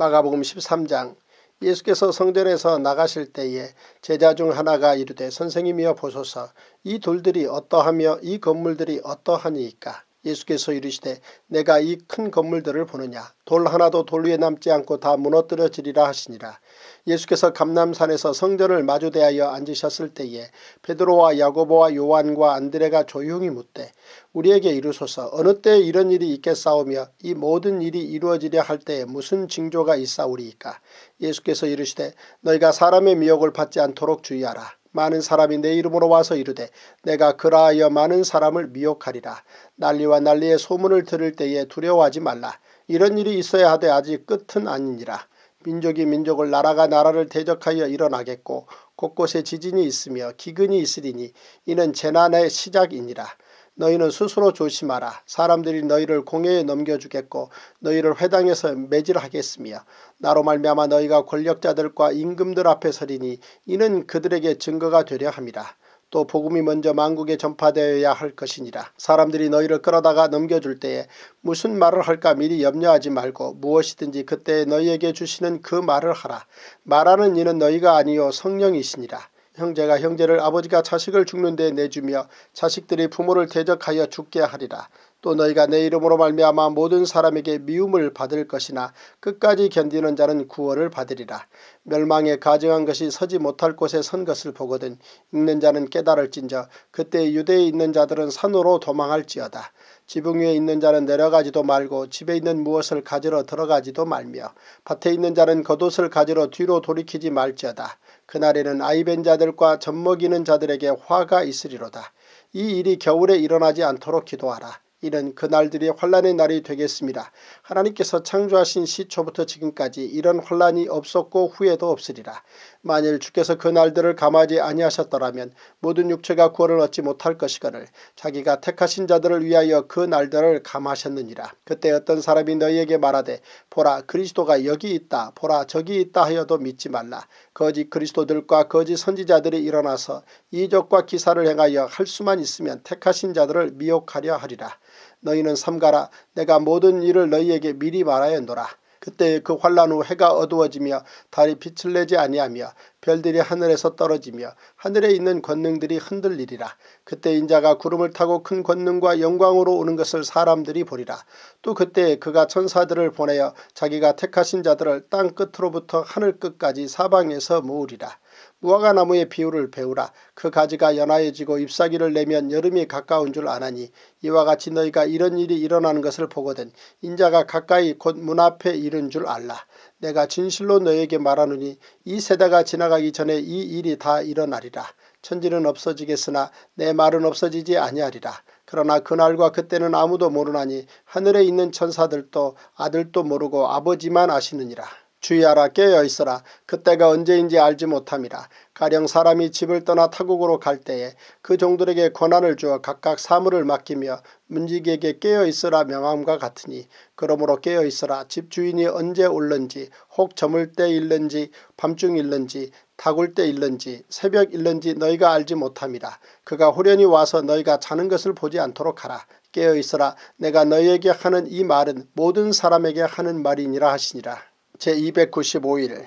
마가복음 13장. 예수께서 성전에서 나가실 때에 제자 중 하나가 이르되 선생님이여 보소서, 이 돌들이 어떠하며 이 건물들이 어떠하니이까. 예수께서 이르시되 내가 이 큰 건물들을 보느냐. 돌 하나도 돌 위에 남지 않고 다 무너뜨려지리라 하시니라. 예수께서 감람산에서 성전을 마주대하여 앉으셨을 때에 베드로와 야고보와 요한과 안드레가 조용히 묻되 우리에게 이르소서, 어느 때에 이런 일이 있겠사오며 이 모든 일이 이루어지려 할 때에 무슨 징조가 있사오리이까. 예수께서 이르시되 너희가 사람의 미혹을 받지 않도록 주의하라. 많은 사람이 내 이름으로 와서 이르되 내가 그라하여 많은 사람을 미혹하리라. 난리와 난리의 소문을 들을 때에 두려워하지 말라. 이런 일이 있어야 하되 아직 끝은 아니니라. 민족이 민족을 나라가 나라를 대적하여 일어나겠고 곳곳에 지진이 있으며 기근이 있으리니 이는 재난의 시작이니라. 너희는 스스로 조심하라. 사람들이 너희를 공회에 넘겨주겠고 너희를 회당에서 매질하겠으며 나로 말미암아 너희가 권력자들과 임금들 앞에 서리니 이는 그들에게 증거가 되려 함이라. 또 복음이 먼저 만국에 전파되어야 할 것이니라. 사람들이 너희를 끌어다가 넘겨줄 때에 무슨 말을 할까 미리 염려하지 말고 무엇이든지 그때 너희에게 주시는 그 말을 하라. 말하는 이는 너희가 아니요 성령이시니라. 형제가 형제를, 아버지가 자식을 죽는 데 내주며 자식들이 부모를 대적하여 죽게 하리라. 또 너희가 내 이름으로 말미암아 모든 사람에게 미움을 받을 것이나 끝까지 견디는 자는 구원을 받으리라. 멸망에 가증한 것이 서지 못할 곳에 선 것을 보거든 읽는 자는 깨달을진저 그때 유대에 있는 자들은 산으로 도망할지어다. 지붕 위에 있는 자는 내려가지도 말고 집에 있는 무엇을 가지러 들어가지도 말며 밭에 있는 자는 겉옷을 가지러 뒤로 돌이키지 말지어다. 그날에는 아이벤 자들과 젖먹이는 자들에게 화가 있으리로다. 이 일이 겨울에 일어나지 않도록 기도하라. 이는 그날들이 환란의 날이 되겠습니다. 하나님께서 창조하신 시초부터 지금까지 이런 환란이 없었고 후에도 없으리라. 만일 주께서 그 날들을 감하지 아니하셨더라면 모든 육체가 구원을 얻지 못할 것이거늘 자기가 택하신 자들을 위하여 그 날들을 감하셨느니라. 그때 어떤 사람이 너희에게 말하되 보라 그리스도가 여기 있다, 보라 저기 있다 하여도 믿지 말라. 거짓 그리스도들과 거짓 선지자들이 일어나서 이적과 기사를 행하여 할 수만 있으면 택하신 자들을 미혹하려 하리라. 너희는 삼가라. 내가 모든 일을 너희에게 미리 말하였노라. 그때 그 환란 후 해가 어두워지며 달이 빛을 내지 아니하며 별들이 하늘에서 떨어지며 하늘에 있는 권능들이 흔들리리라. 그때 인자가 구름을 타고 큰 권능과 영광으로 오는 것을 사람들이 보리라. 또 그때 그가 천사들을 보내어 자기가 택하신 자들을 땅 끝으로부터 하늘 끝까지 사방에서 모으리라. 무화과 나무의 비유를 배우라. 그 가지가 연하여지고 잎사귀를 내면 여름이 가까운 줄 아나니 이와 같이 너희가 이런 일이 일어나는 것을 보거든 인자가 가까이 곧 문 앞에 이른 줄 알라. 내가 진실로 너희에게 말하노니 이 세대가 지나가기 전에 이 일이 다 일어나리라. 천지는 없어지겠으나 내 말은 없어지지 아니하리라. 그러나 그날과 그때는 아무도 모르나니 하늘에 있는 천사들도 아들도 모르고 아버지만 아시느니라. 주의하라. 깨어있어라. 그때가 언제인지 알지 못함이라. 가령 사람이 집을 떠나 타국으로 갈 때에 그 종들에게 권한을 주어 각각 사물을 맡기며 문지기에게 깨어있으라 명함과 같으니 그러므로 깨어있어라. 집주인이 언제 올는지 혹 저물 때 일는지 밤중 일는지 타굴 때 일는지 새벽 일는지 너희가 알지 못함이라. 그가 후련히 와서 너희가 자는 것을 보지 않도록 하라. 깨어있어라. 내가 너희에게 하는 이 말은 모든 사람에게 하는 말이니라 하시니라. 제295일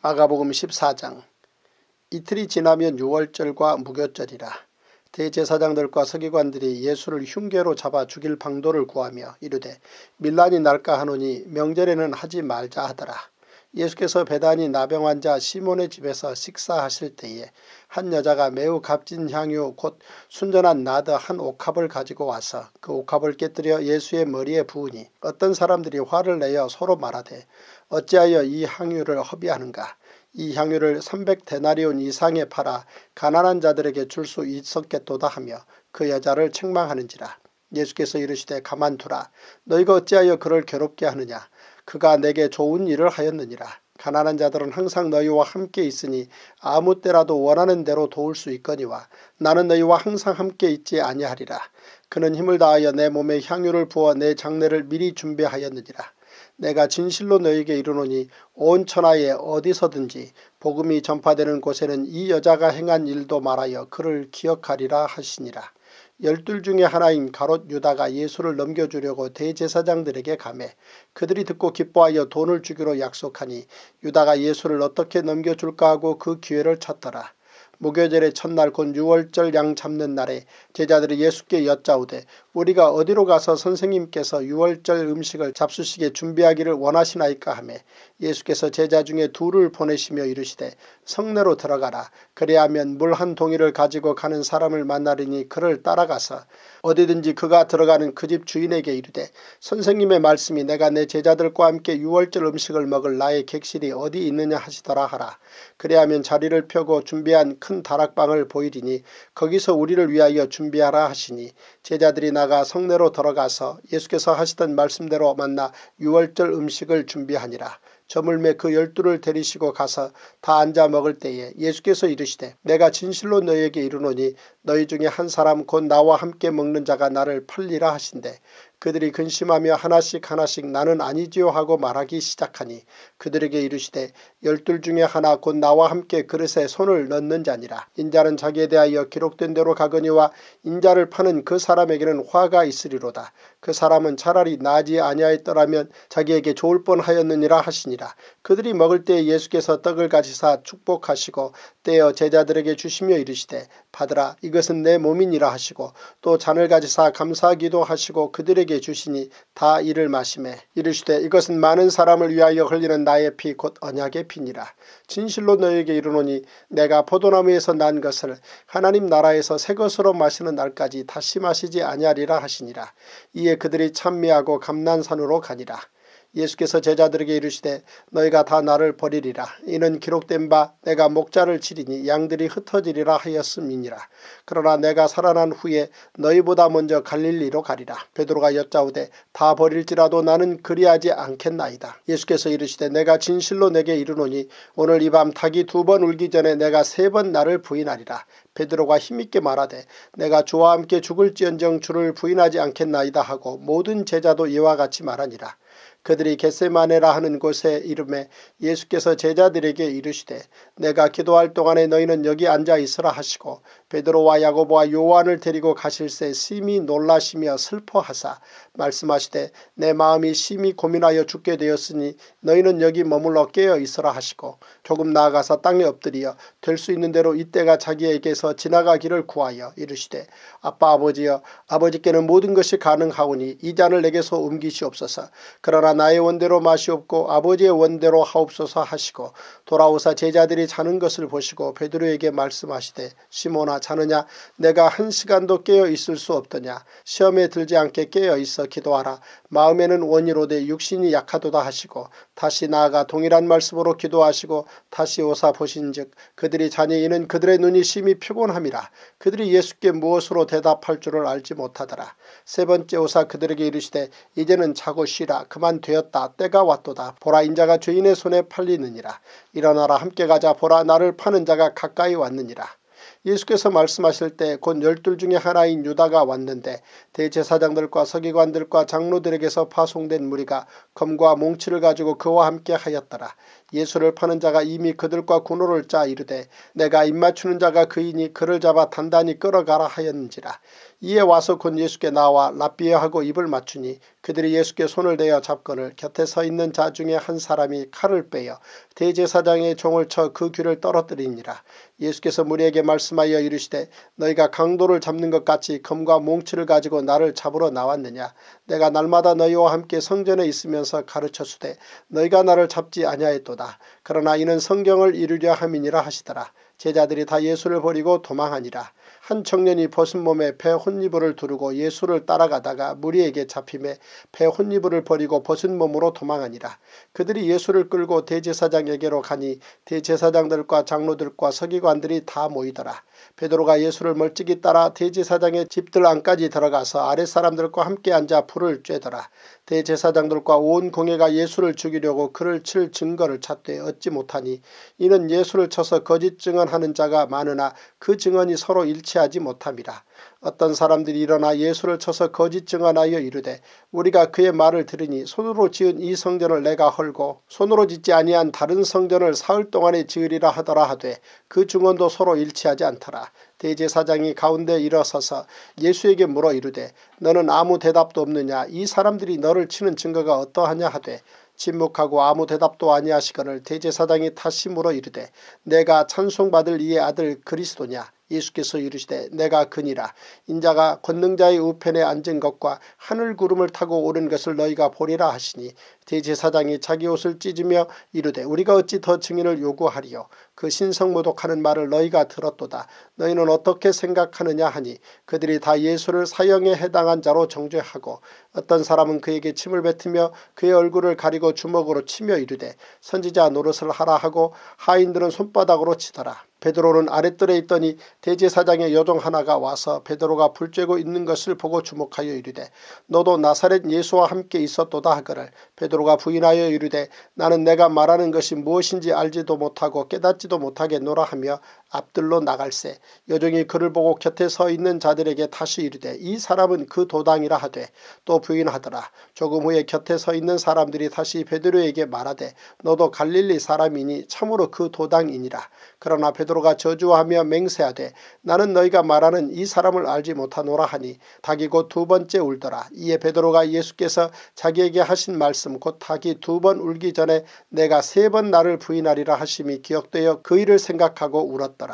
마가복음 14장. 이틀이 지나면 유월절과 무교절이라. 대제사장들과 서기관들이 예수를 흉계로 잡아 죽일 방도를 구하며 이르되 밀란이 날까 하노니 명절에는 하지 말자 하더라. 예수께서 베다니 나병 환자 시몬의 집에서 식사하실 때에 한 여자가 매우 값진 향유 곧 순전한 나드 한 옥합을 가지고 와서 그 옥합을 깨뜨려 예수의 머리에 부으니 어떤 사람들이 화를 내어 서로 말하되 어찌하여 이 향유를 허비하는가. 이 향유를 300데나리온 이상에 팔아 가난한 자들에게 줄 수 있었겠도다 하며 그 여자를 책망하는지라. 예수께서 이르시되 가만두라. 너희가 어찌하여 그를 괴롭게 하느냐. 그가 내게 좋은 일을 하였느니라. 가난한 자들은 항상 너희와 함께 있으니 아무 때라도 원하는 대로 도울 수 있거니와 나는 너희와 항상 함께 있지 아니하리라. 그는 힘을 다하여 내 몸에 향유를 부어 내 장례를 미리 준비하였느니라. 내가 진실로 너희에게 이르노니 온 천하에 어디서든지 복음이 전파되는 곳에는 이 여자가 행한 일도 말하여 그를 기억하리라 하시니라. 열둘 중에 하나인 가롯 유다가 예수를 넘겨주려고 대제사장들에게 가매 그들이 듣고 기뻐하여 돈을 주기로 약속하니 유다가 예수를 어떻게 넘겨줄까 하고 그 기회를 찾더라. 무교절의 첫날 곧 유월절 양 잡는 날에 제자들이 예수께 여짜오되 우리가 어디로 가서 선생님께서 유월절 음식을 잡수시게 준비하기를 원하시나이까 하매 예수께서 제자 중에 둘을 보내시며 이르시되 성내로 들어가라. 그리하면 물 한 동이를 가지고 가는 사람을 만나리니 그를 따라가서 어디든지 그가 들어가는 그 집 주인에게 이르되 선생님의 말씀이 내가 내 제자들과 함께 유월절 음식을 먹을 나의 객실이 어디 있느냐 하시더라 하라. 그리하면 자리를 펴고 준비한 큰 다락방을 보이리니 거기서 우리를 위하여 준비하라 하시니 제자들이 나가 성내로 들어가서 예수께서 하시던 말씀대로 만나 유월절 음식을 준비하니라. 저물매 그 12를 데리시고 가서 다 앉아 먹을 때에 예수께서 이르시되 내가 진실로 너희에게 이르노니 너희 중에 한 사람 곧 나와 함께 먹는 자가 나를 팔리라 하신대 그들이 근심하며 하나씩 나는 아니지요 하고 말하기 시작하니 그들에게 이르시되 12 중에 하나 곧 나와 함께 그릇에 손을 넣는 자니라. 인자는 자기에 대하여 기록된 대로 가거니와 인자를 파는 그 사람에게는 화가 있으리로다. 그 사람은 차라리 나지 아니하였더라면 자기에게 좋을 뻔하였느니라 하시니라. 그들이 먹을 때에 예수께서 떡을 가지사 축복하시고 떼어 제자들에게 주시며 이르시되 받으라 이것은 내 몸이니라 하시고 또 잔을 가지사 감사하기도 하시고 그들에게 주시니 다 이를 마시매 이르시되 이것은 많은 사람을 위하여 흘리는 나의 피 곧 언약의 피니라. 진실로 너희에게 이르노니 내가 포도나무에서 난 것을 하나님 나라에서 새 것으로 마시는 날까지 다시 마시지 아니하리라 하시니라. 이에 그들이 찬미하고 감난산으로 가니라. 예수께서 제자들에게 이르시되 너희가 다 나를 버리리라. 이는 기록된 바 내가 목자를 치리니 양들이 흩어지리라 하였음이니라. 그러나 내가 살아난 후에 너희보다 먼저 갈릴리로 가리라. 베드로가 여짜오되 다 버릴지라도 나는 그리하지 않겠나이다. 예수께서 이르시되 내가 진실로 내게 이르노니 오늘 이 밤 닭이 2번 울기 전에 내가 3번 나를 부인하리라. 베드로가 힘있게 말하되 내가 주와 함께 죽을지언정 주를 부인하지 않겠나이다 하고 모든 제자도 이와 같이 말하니라. 그들이 겟세마네라 하는 곳에 이름에 예수께서 제자들에게 이르시되 내가 기도할 동안에 너희는 여기 앉아 있으라 하시고 베드로와 야고보와 요한을 데리고 가실새 심히 놀라시며 슬퍼하사 말씀하시되 내 마음이 심히 고민하여 죽게 되었으니 너희는 여기 머물러 깨어 있으라 하시고 조금 나아가서 땅에 엎드리어 될 수 있는 대로 이때가 자기에게서 지나가기를 구하여 이르시되 아빠 아버지여 아버지께는 모든 것이 가능하오니 이 잔을 내게서 옮기시옵소서. 그러나 나의 원대로 마시옵고 아버지의 원대로 하옵소서 하시고 돌아오사 제자들이 자는 것을 보시고 베드로에게 말씀하시되 시몬아 자느냐 내가 1시간도 깨어 있을 수 없더냐. 시험에 들지 않게 깨어 있어 기도하라. 마음에는 원이로되 육신이 약하도다 하시고 다시 나아가 동일한 말씀으로 기도하시고 다시 오사 보신즉 그들이 자니 이는 그들의 눈이 심히 피곤함이라. 그들이 예수께 무엇으로 대답할 줄을 알지 못하더라. 세 번째 오사 그들에게 이르시되 이제는 자고 쉬라. 그만 되었다. 때가 왔도다. 보라 인자가 죄인의 손에 팔리느니라. 일어나라 함께 가자. 보라 나를 파는 자가 가까이 왔느니라. 예수께서 말씀하실 때 곧 12 중에 하나인 유다가 왔는데 대제사장들과 서기관들과 장로들에게서 파송된 무리가 검과 몽치를 가지고 그와 함께 하였더라. 예수를 파는 자가 이미 그들과 군호를 짜 이르되 내가 입맞추는 자가 그이니 그를 잡아 단단히 끌어가라 하였는지라. 이에 와서 곧 예수께 나와 랍비여하고 입을 맞추니 그들이 예수께 손을 대어 잡거늘 곁에 서 있는 자 중에 한 사람이 칼을 빼어 대제사장의 종을 쳐 그 귀를 떨어뜨리니라. 예수께서 무리에게 말씀하여 이르시되 너희가 강도를 잡는 것 같이 검과 몽치를 가지고 나를 잡으러 나왔느냐. 내가 날마다 너희와 함께 성전에 있으면서 가르쳤으되 너희가 나를 잡지 아니하였도다. 그러나 이는 성경을 이루려 함이니라 하시더라. 제자들이 다 예수를 버리고 도망하니라. 한 청년이 벗은 몸에 배 혼이불을 두르고 예수를 따라가다가 무리에게 잡힘에 배 혼이불을 버리고 벗은 몸으로 도망하니라. 그들이 예수를 끌고 대제사장에게로 가니 대제사장들과 장로들과 서기관들이 다 모이더라. 베드로가 예수를 멀찍이 따라 대제사장의 집들 안까지 들어가서 아랫사람들과 함께 앉아 불을 쬐더라. 대제사장들과 온 공회가 예수를 죽이려고 그를 칠 증거를 찾되 얻지 못하니 이는 예수를 쳐서 거짓 증언하는 자가 많으나 그 증언이 서로 일치하지 못함이라. 어떤 사람들이 일어나 예수를 쳐서 거짓 증언하여 이르되 우리가 그의 말을 들으니 손으로 지은 이 성전을 내가 헐고 손으로 짓지 아니한 다른 성전을 사흘 동안에 지으리라 하더라 하되 그 증언도 서로 일치하지 않더라. 대제사장이 가운데 일어서서 예수에게 물어 이르되 너는 아무 대답도 없느냐. 이 사람들이 너를 치는 증거가 어떠하냐 하되 침묵하고 아무 대답도 아니하시거늘 대제사장이 다시 물어 이르되 내가 찬송받을 이의 아들 그리스도냐. 예수께서 이르시되 내가 그니라. 인자가 권능자의 우편에 앉은 것과 하늘 구름을 타고 오른 것을 너희가 보리라 하시니 대제사장이 자기 옷을 찢으며 이르되 우리가 어찌 더 증인을 요구하리요. 그 신성모독하는 말을 너희가 들었도다. 너희는 어떻게 생각하느냐 하니 그들이 다 예수를 사형에 해당한 자로 정죄하고 어떤 사람은 그에게 침을 뱉으며 그의 얼굴을 가리고 주먹으로 치며 이르되 선지자 노릇을 하라 하고 하인들은 손바닥으로 치더라. 베드로는 아랫뜰에 있더니 대제사장의 여종 하나가 와서 베드로가 불 쬐고 있는 것을 보고 주목하여 이르되 너도 나사렛 예수와 함께 있었도다 하거늘 베드로가 부인하여 이르되 나는 내가 말하는 것이 무엇인지 알지도 못하고 깨닫지도 못하겠노라 하며 앞들로 나갈새 여종이 그를 보고 곁에 서 있는 자들에게 다시 이르되 이 사람은 그 도당이라 하되 또 부인하더라. 조금 후에 곁에 서 있는 사람들이 다시 베드로에게 말하되 너도 갈릴리 사람이니 참으로 그 도당이니라. 그러나 베드로가 저주하며 맹세하되 나는 너희가 말하는 이 사람을 알지 못하노라 하니 닭이 곧 두 번째 울더라. 이에 베드로가 예수께서 자기에게 하신 말씀 곧 닭이 두 번 울기 전에 내가 세 번 나를 부인하리라 하심이 기억되어 그 일을 생각하고 울었더라.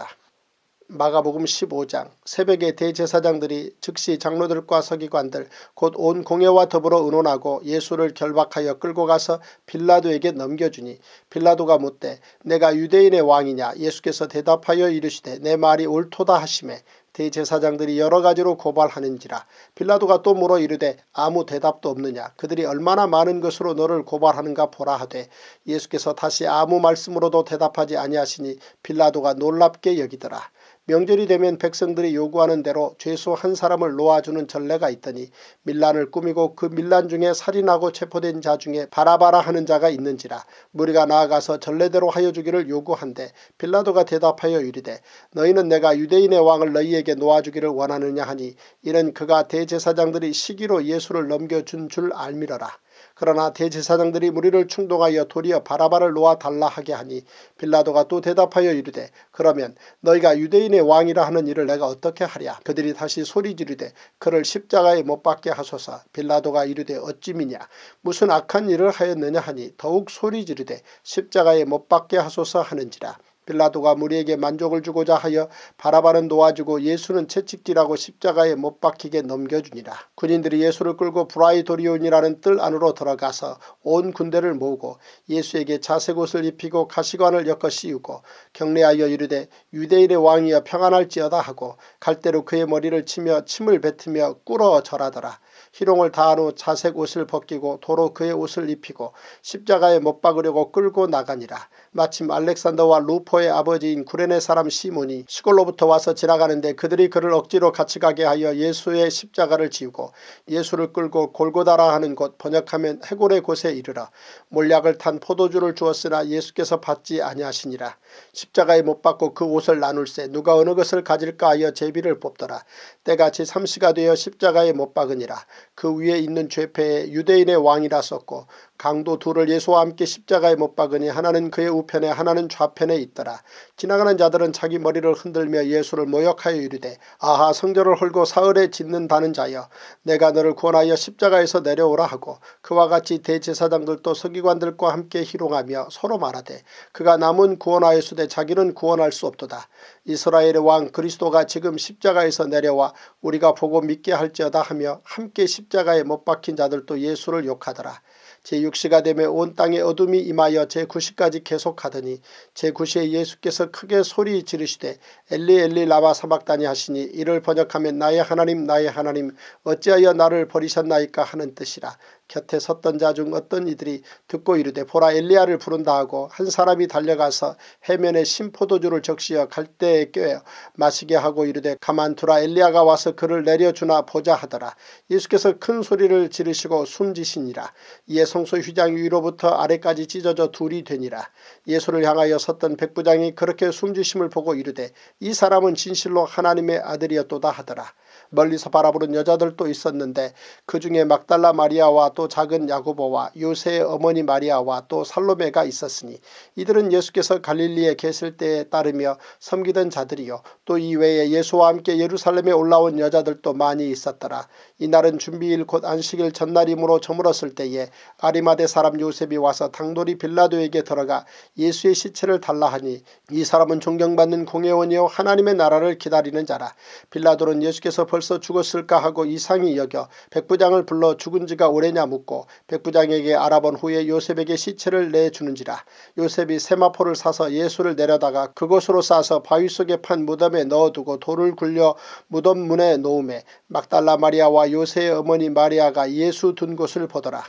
마가복음 15장. 새벽에 대제사장들이 즉시 장로들과 서기관들 곧 온 공회와 더불어 의논하고 예수를 결박하여 끌고 가서 빌라도에게 넘겨주니 빌라도가 묻되 내가 유대인의 왕이냐. 예수께서 대답하여 이르시되 내 말이 옳도다 하시매 대제사장들이 여러 가지로 고발하는지라. 빌라도가 또 물어 이르되 아무 대답도 없느냐. 그들이 얼마나 많은 것으로 너를 고발하는가 보라 하되 예수께서 다시 아무 말씀으로도 대답하지 아니하시니 빌라도가 놀랍게 여기더라. 명절이 되면 백성들이 요구하는 대로 죄수 한 사람을 놓아주는 전례가 있더니 밀란을 꾸미고 그 밀란 중에 살인하고 체포된 자 중에 바라바라 하는 자가 있는지라. 무리가 나아가서 전례대로 하여 주기를 요구한데 빌라도가 대답하여 이르되 너희는 내가 유대인의 왕을 너희에게 놓아주기를 원하느냐 하니 이는 그가 대제사장들이 시기로 예수를 넘겨준 줄 알미러라. 그러나 대제사장들이 무리를 충동하여 도리어 바라바를 놓아달라 하게 하니 빌라도가 또 대답하여 이르되 그러면 너희가 유대인의 왕이라 하는 일을 내가 어떻게 하랴. 그들이 다시 소리 지르되 그를 십자가에 못 박게 하소서. 빌라도가 이르되 어찌미냐 무슨 악한 일을 하였느냐 하니 더욱 소리 지르되 십자가에 못 박게 하소서 하는지라. 빌라도가 무리에게 만족을 주고자 하여 바라바는 놓아주고 예수는 채찍질하고 십자가에 못 박히게 넘겨주니라. 군인들이 예수를 끌고 브라이도리온이라는 뜰 안으로 들어가서 온 군대를 모으고 예수에게 자색 옷을 입히고 가시관을 엮어 씌우고 경례하여 이르되 유대인의 왕이여 평안할지어다 하고 갈대로 그의 머리를 치며 침을 뱉으며 꿇어 절하더라. 희롱을 다한 후 자색 옷을 벗기고 도로 그의 옷을 입히고 십자가에 못 박으려고 끌고 나가니라. 마침 알렉산더와 루포의 아버지인 구레네 사람 시몬이 시골로부터 와서 지나가는데 그들이 그를 억지로 같이 가게 하여 예수의 십자가를 지우고 예수를 끌고 골고다라 하는 곳 번역하면 해골의 곳에 이르러 몰약을 탄 포도주를 주었으나 예수께서 받지 아니하시니라. 십자가에 못 박고 그 옷을 나눌세 누가 어느 것을 가질까 하여 제비를 뽑더라. 때가 제3시가 되어 십자가에 못 박으니라. 그 위에 있는 죄패에 유대인의 왕이라 썼고 강도 둘을 예수와 함께 십자가에 못 박으니 하나는 그의 우편에 하나는 좌편에 있더라. 지나가는 자들은 자기 머리를 흔들며 예수를 모욕하여 이르되 아하 성전을 헐고 사흘에 짓는다는 자여 내가 너를 구원하여 십자가에서 내려오라 하고 그와 같이 대제사장들도 서기관들과 함께 희롱하며 서로 말하되 그가 남은 구원하였으되 자기는 구원할 수 없도다. 이스라엘의 왕 그리스도가 지금 십자가에서 내려와 우리가 보고 믿게 할지어다 하며 함께 십자가에 못 박힌 자들도 예수를 욕하더라. 제6시가 되매 온 땅에 어둠이 임하여 제9시까지 계속하더니 제9시에 예수께서 크게 소리 지르시되 엘리 엘리 라마 사박다니 하시니 이를 번역하면 나의 하나님 어찌하여 나를 버리셨나이까 하는 뜻이라. 곁에 섰던 자 중 어떤 이들이 듣고 이르되 보라 엘리야를 부른다 하고 한 사람이 달려가서 해면에 신포도주를 적시어 갈대에 꿰어 마시게 하고 이르되 가만두라 엘리야가 와서 그를 내려주나 보자 하더라. 예수께서 큰 소리를 지르시고 숨지시니라. 이에 성소 휘장 위로부터 아래까지 찢어져 둘이 되니라. 예수를 향하여 섰던 백부장이 그렇게 숨지심을 보고 이르되 이 사람은 진실로 하나님의 아들이었도다 하더라. 멀리서 바라보는 여자들도 있었는데 그 중에 막달라 마리아와 또 작은 야고보와 요새의 어머니 마리아와 또 살로메가 있었으니 이들은 예수께서 갈릴리에 계실 때에 따르며 섬기던 자들이요 또 이외에 예수와 함께 예루살렘에 올라온 여자들도 많이 있었더라. 이날은 준비일 곧 안식일 전날이므로 저물었을 때에 아리마대 사람 요셉이 와서 당돌이 빌라도에게 들어가 예수의 시체를 달라 하니 이 사람은 존경받는 공회원이요 하나님의 나라를 기다리는 자라. 빌라도는 예수께서 벌써 죽었을까 하고 이상히 여겨 백부장을 불러 죽은 지가 오래냐 묻고 백부장에게 알아본 후에 요셉에게 시체를 내주는지라. 요셉이 세마포를 사서 예수를 내려다가 그곳으로 싸서 바위 속에 판 무덤에 넣어두고 돌을 굴려 무덤 문에 놓음에 막달라 마리아와 요새의 어머니 마리아가 예수 둔 곳을 보더라.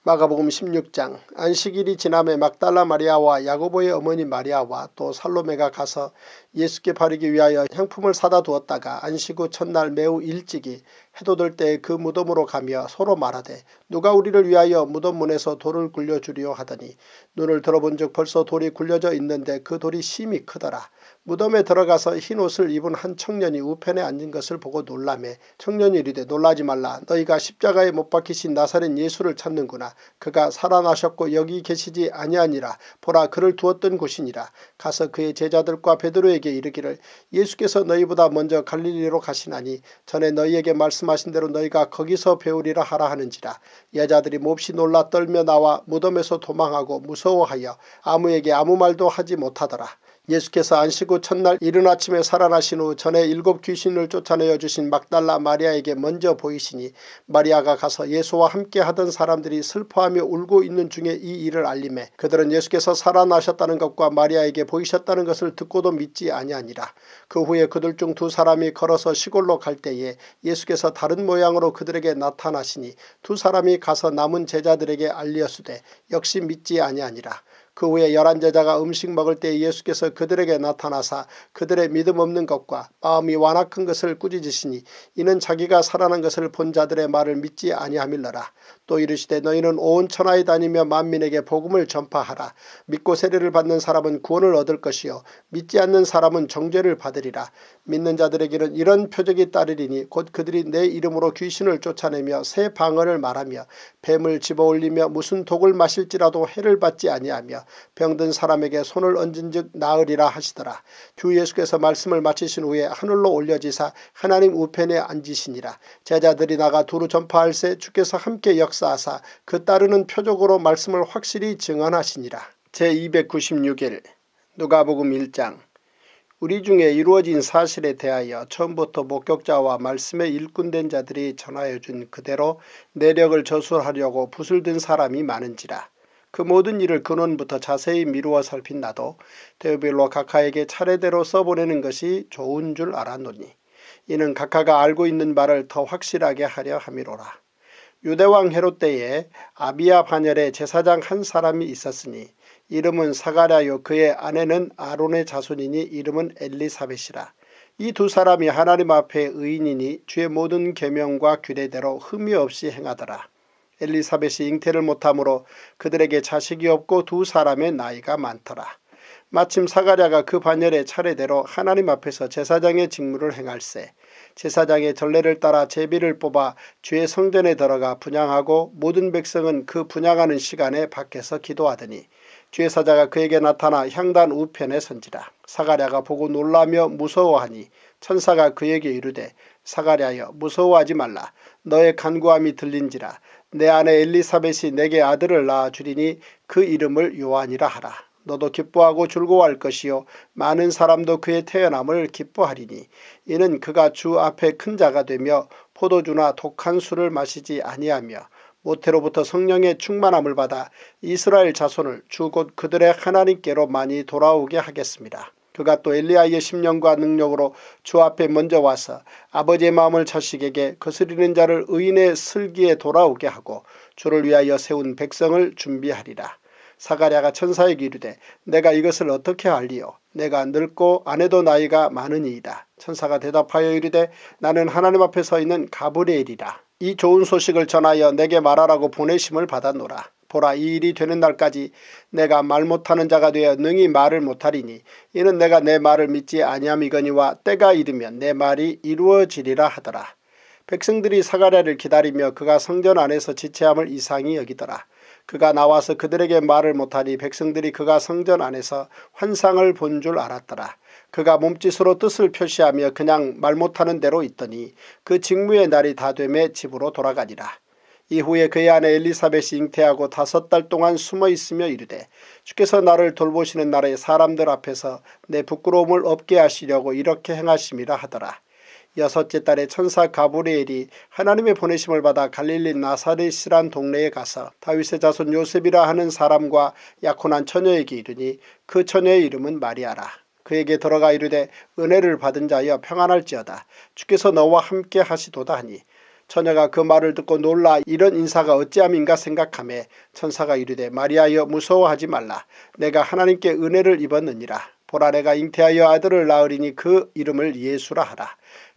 마가복음 16장. 안식일이 지남에 막달라 마리아와 야고보의 어머니 마리아와 또 살로메가 가서 예수께 바르기 위하여 향품을 사다 두었다가 안식 후 첫날 매우 일찍이 해도 될 때에 그 무덤으로 가며 서로 말하되 누가 우리를 위하여 무덤 문에서 돌을 굴려주리요 하더니 눈을 들어본즉 벌써 돌이 굴려져 있는데 그 돌이 심히 크더라. 무덤에 들어가서 흰 옷을 입은 한 청년이 우편에 앉은 것을 보고 놀라매 청년이 이르되 놀라지 말라. 너희가 십자가에 못 박히신 나사렛 예수를 찾는구나. 그가 살아나셨고 여기 계시지 아니하니라. 보라 그를 두었던 곳이니라. 가서 그의 제자들과 베드로에게 이르기를 예수께서 너희보다 먼저 갈릴리로 가시나니 전에 너희에게 말씀하신 대로 너희가 거기서 배우리라 하라 하는지라. 여자들이 몹시 놀라 떨며 나와 무덤에서 도망하고 무서워하여 아무에게 아무 말도 하지 못하더라. 예수께서 안식 후 첫날 이른 아침에 살아나신 후 전에 7 귀신을 쫓아내어 주신 막달라 마리아에게 먼저 보이시니 마리아가 가서 예수와 함께 하던 사람들이 슬퍼하며 울고 있는 중에 이 일을 알림해 그들은 예수께서 살아나셨다는 것과 마리아에게 보이셨다는 것을 듣고도 믿지 아니하니라. 그 후에 그들 중 2 사람이 걸어서 시골로 갈 때에 예수께서 다른 모양으로 그들에게 나타나시니 2 사람이 가서 남은 제자들에게 알리었으되 역시 믿지 아니하니라. 그 후에 11 제자가 음식 먹을 때 예수께서 그들에게 나타나사 그들의 믿음 없는 것과 마음이 완악한 것을 꾸짖으시니 이는 자기가 살아난 것을 본 자들의 말을 믿지 아니함일러라. 또 이르시되 너희는 온 천하에 다니며 만민에게 복음을 전파하라. 믿고 세례를 받는 사람은 구원을 얻을 것이요 믿지 않는 사람은 정죄를 받으리라. 믿는 자들에게는 이런 표적이 따르리니 곧 그들이 내 이름으로 귀신을 쫓아내며 새 방언을 말하며 뱀을 집어올리며 무슨 독을 마실지라도 해를 받지 아니하며 병든 사람에게 손을 얹은즉 나으리라 하시더라. 주 예수께서 말씀을 마치신 후에 하늘로 올려지사 하나님 우편에 앉으시니라. 제자들이 나가 두루 전파할새 주께서 함께 역사하사 그 따르는 표적으로 말씀을 확실히 증언하시니라. 제296일 누가복음 1장. 우리 중에 이루어진 사실에 대하여 처음부터 목격자와 말씀에 일꾼된 자들이 전하여 준 그대로 내력을 저술하려고 붓을 든 사람이 많은지라. 그 모든 일을 근원부터 자세히 미루어 살핀 나도 데오빌로 각하에게 차례대로 써보내는 것이 좋은 줄 알았노니 이는 각하가 알고 있는 바를 더 확실하게 하려 함이로라. 유대왕 헤롯 때에 아비야 반열에 제사장 한 사람이 있었으니 이름은 사가랴요 그의 아내는 아론의 자손이니 이름은 엘리사벳이라. 이 2 사람이 하나님 앞에 의인이니 주의 모든 계명과 규례대로 흠이 없이 행하더라. 엘리사벳이 잉태를 못하므로 그들에게 자식이 없고 2 사람의 나이가 많더라. 마침 사가랴가 그 반열의 차례대로 하나님 앞에서 제사장의 직무를 행할세 제사장의 전례를 따라 제비를 뽑아 주의 성전에 들어가 분향하고 모든 백성은 그 분향하는 시간에 밖에서 기도하더니 주의 사자가 그에게 나타나 향단 우편에 선지라. 사가랴가 보고 놀라며 무서워하니 천사가 그에게 이르되 사가랴여 무서워하지 말라. 너의 간구함이 들린지라. 내 아내 엘리사벳이 내게 아들을 낳아 주리니 그 이름을 요한이라 하라. 너도 기뻐하고 즐거워할 것이요 많은 사람도 그의 태어남을 기뻐하리니 이는 그가 주 앞에 큰 자가 되며 포도주나 독한 술을 마시지 아니하며 모태로부터 성령의 충만함을 받아 이스라엘 자손을 주 곧 그들의 하나님께로 많이 돌아오게 하겠습니다. 그가 또 엘리야의 심령과 능력으로 주 앞에 먼저 와서 아버지의 마음을 자식에게 거스리는 자를 의인의 슬기에 돌아오게 하고 주를 위하여 세운 백성을 준비하리라. 사가랴가 천사에게 이르되 내가 이것을 어떻게 알리요? 내가 늙고 아내도 나이가 많으니이다. 천사가 대답하여 이르되 나는 하나님 앞에 서 있는 가브리엘이라. 이 좋은 소식을 전하여 내게 말하라고 보내심을 받았노라. 보라, 이 일이 되는 날까지 내가 말 못하는 자가 되어 능히 말을 못하리니 이는 내가 내 말을 믿지 아니함이거니와 때가 이르면 내 말이 이루어지리라 하더라. 백성들이 사가랴를 기다리며 그가 성전 안에서 지체함을 이상히 여기더라. 그가 나와서 그들에게 말을 못하니 백성들이 그가 성전 안에서 환상을 본 줄 알았더라. 그가 몸짓으로 뜻을 표시하며 그냥 말 못하는 대로 있더니 그 직무의 날이 다 되매 집으로 돌아가니라. 이후에 그의 아내 엘리사벳이 잉태하고 5달 동안 숨어 있으며 이르되 주께서 나를 돌보시는 날에 사람들 앞에서 내 부끄러움을 없게 하시려고 이렇게 행하심이라 하더라. 6째 달에 천사 가브리엘이 하나님의 보내심을 받아 갈릴리 나사렛이란 동네에 가서 다윗의 자손 요셉이라 하는 사람과 약혼한 처녀에게 이르니 그 처녀의 이름은 마리아라. 그에게 들어가 이르되 은혜를 받은 자여 평안할지어다. 주께서 너와 함께 하시도다 하니 처녀가 그 말을 듣고 놀라 이런 인사가 어찌함인가 생각하매 천사가 이르되 마리아여 무서워하지 말라. 내가 하나님께 은혜를 입었느니라. 보라, 내가 잉태하여 아들을 낳으리니 그 이름을 예수라 하라.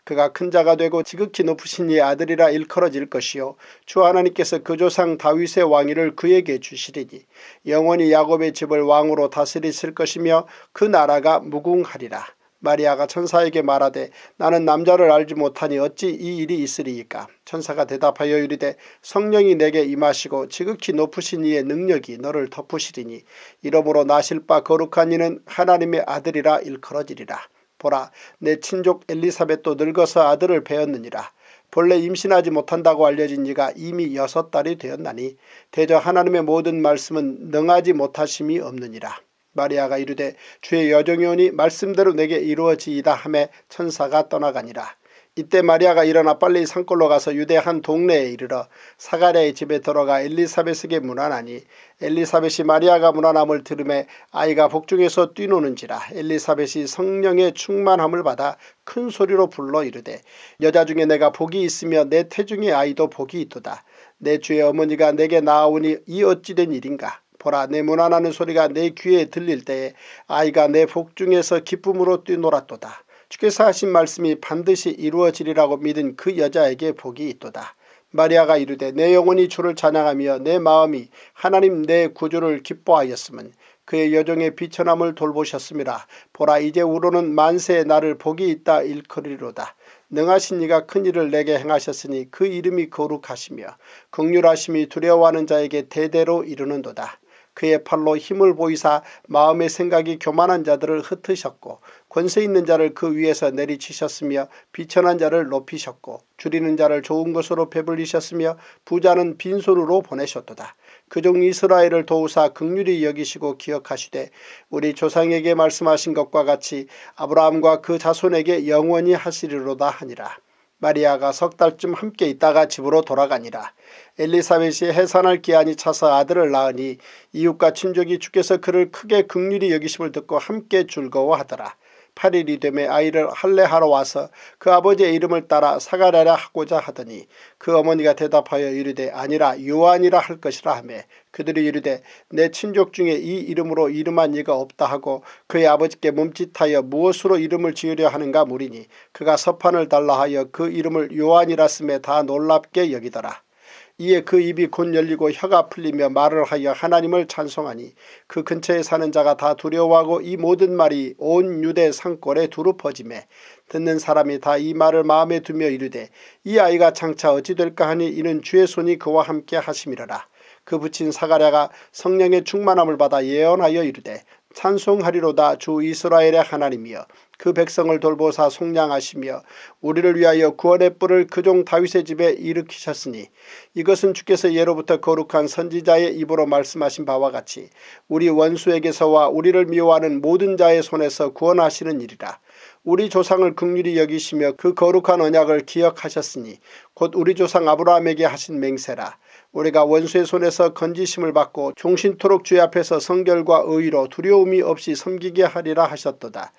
그가 큰 자가 되고 지극히 높으신 이의 아들이라 일컬어질 것이요 주 하나님께서 그 조상 다윗의 왕위를 그에게 주시리니 영원히 야곱의 집을 왕으로 다스리실 것이며 그 나라가 무궁하리라. 마리아가 천사에게 말하되 나는 남자를 알지 못하니 어찌 이 일이 있으리이까. 천사가 대답하여 이르되 성령이 내게 임하시고 지극히 높으신 이의 능력이 너를 덮으시리니 이러므로 나실 바 거룩한 이는 하나님의 아들이라 일컬어지리라. 보라, 내 친족 엘리사벳도 늙어서 아들을 배었느니라. 본래 임신하지 못한다고 알려진 이가 이미 6달이 되었나니 대저 하나님의 모든 말씀은 능하지 못하심이 없느니라. 마리아가 이르되 주의 여종이 오니 말씀대로 내게 이루어지이다 하매 천사가 떠나가니라. 이때 마리아가 일어나 빨리 산골로 가서 유대 한 동네에 이르러 사가랴의 집에 들어가 엘리사벳에게 문안하니 엘리사벳이 마리아가 문안함을 들으매 아이가 복중에서 뛰노는지라. 엘리사벳이 성령의 충만함을 받아 큰 소리로 불러 이르되 여자 중에 내가 복이 있으며 내 태중의 아이도 복이 있도다. 내 주의 어머니가 내게 낳아오니 이 어찌된 일인가. 보라, 내 문안하는 소리가 내 귀에 들릴 때에 아이가 내 복중에서 기쁨으로 뛰놀았도다. 주께서 하신 말씀이 반드시 이루어지리라고 믿은 그 여자에게 복이 있도다. 마리아가 이르되 내 영혼이 주를 찬양하며 내 마음이 하나님 내 구주를 기뻐하였으면 그의 여종의 비천함을 돌보셨음이라. 보라, 이제후로는 만세에 나를 복이 있다 일컬으리로다. 능하신 이가 큰 일을 내게 행하셨으니 그 이름이 거룩하시며 긍휼하심이 두려워하는 자에게 대대로 이르는도다. 그의 팔로 힘을 보이사 마음의 생각이 교만한 자들을 흩으셨고 권세 있는 자를 그 위에서 내리치셨으며 비천한 자를 높이셨고 줄이는 자를 좋은 것으로 배불리셨으며 부자는 빈손으로 보내셨도다. 그종 이스라엘을 도우사 긍휼히 여기시고 기억하시되 우리 조상에게 말씀하신 것과 같이 아브라함과 그 자손에게 영원히 하시리로다 하니라. 마리아가 6달쯤 함께 있다가 집으로 돌아가니라. 엘리사벳이 해산할 기한이 차서 아들을 낳으니 이웃과 친족이 주께서 그를 크게 긍휼히 여기심을 듣고 함께 즐거워하더라. 8일이 되매 아이를 할례하러 와서 그 아버지의 이름을 따라 사가랴라 하고자 하더니 그 어머니가 대답하여 이르되 아니라 요한이라 할 것이라 하매 그들이 이르되 내 친족 중에 이 이름으로 이름한 이가 없다 하고 그의 아버지께 몸짓하여 무엇으로 이름을 지으려 하는가 물으니 그가 서판을 달라 하여 그 이름을 요한이라 쓰매 다 놀랍게 여기더라. 이에 그 입이 곧 열리고 혀가 풀리며 말을 하여 하나님을 찬송하니 그 근처에 사는 자가 다 두려워하고 이 모든 말이 온 유대 산골에 두루 퍼지매 듣는 사람이 다 이 말을 마음에 두며 이르되 이 아이가 장차 어찌 될까 하니 이는 주의 손이 그와 함께 하심이라라. 그 붙인 사가랴가 성령의 충만함을 받아 예언하여 이르되 찬송하리로다. 주 이스라엘의 하나님이여 그 백성을 돌보사 속량하시며 우리를 위하여 구원의 뿔을 그종 다윗의 집에 일으키셨으니 이것은 주께서 예로부터 거룩한 선지자의 입으로 말씀하신 바와 같이 우리 원수에게서와 우리를 미워하는 모든 자의 손에서 구원하시는 일이라. 우리 조상을 긍휼히 여기시며 그 거룩한 언약을 기억하셨으니 곧 우리 조상 아브라함에게 하신 맹세라. 우리가 원수의 손에서 건지심을 받고 종신토록 주의 앞에서 성결과 의로 두려움이 없이 섬기게 하리라 하셨도다.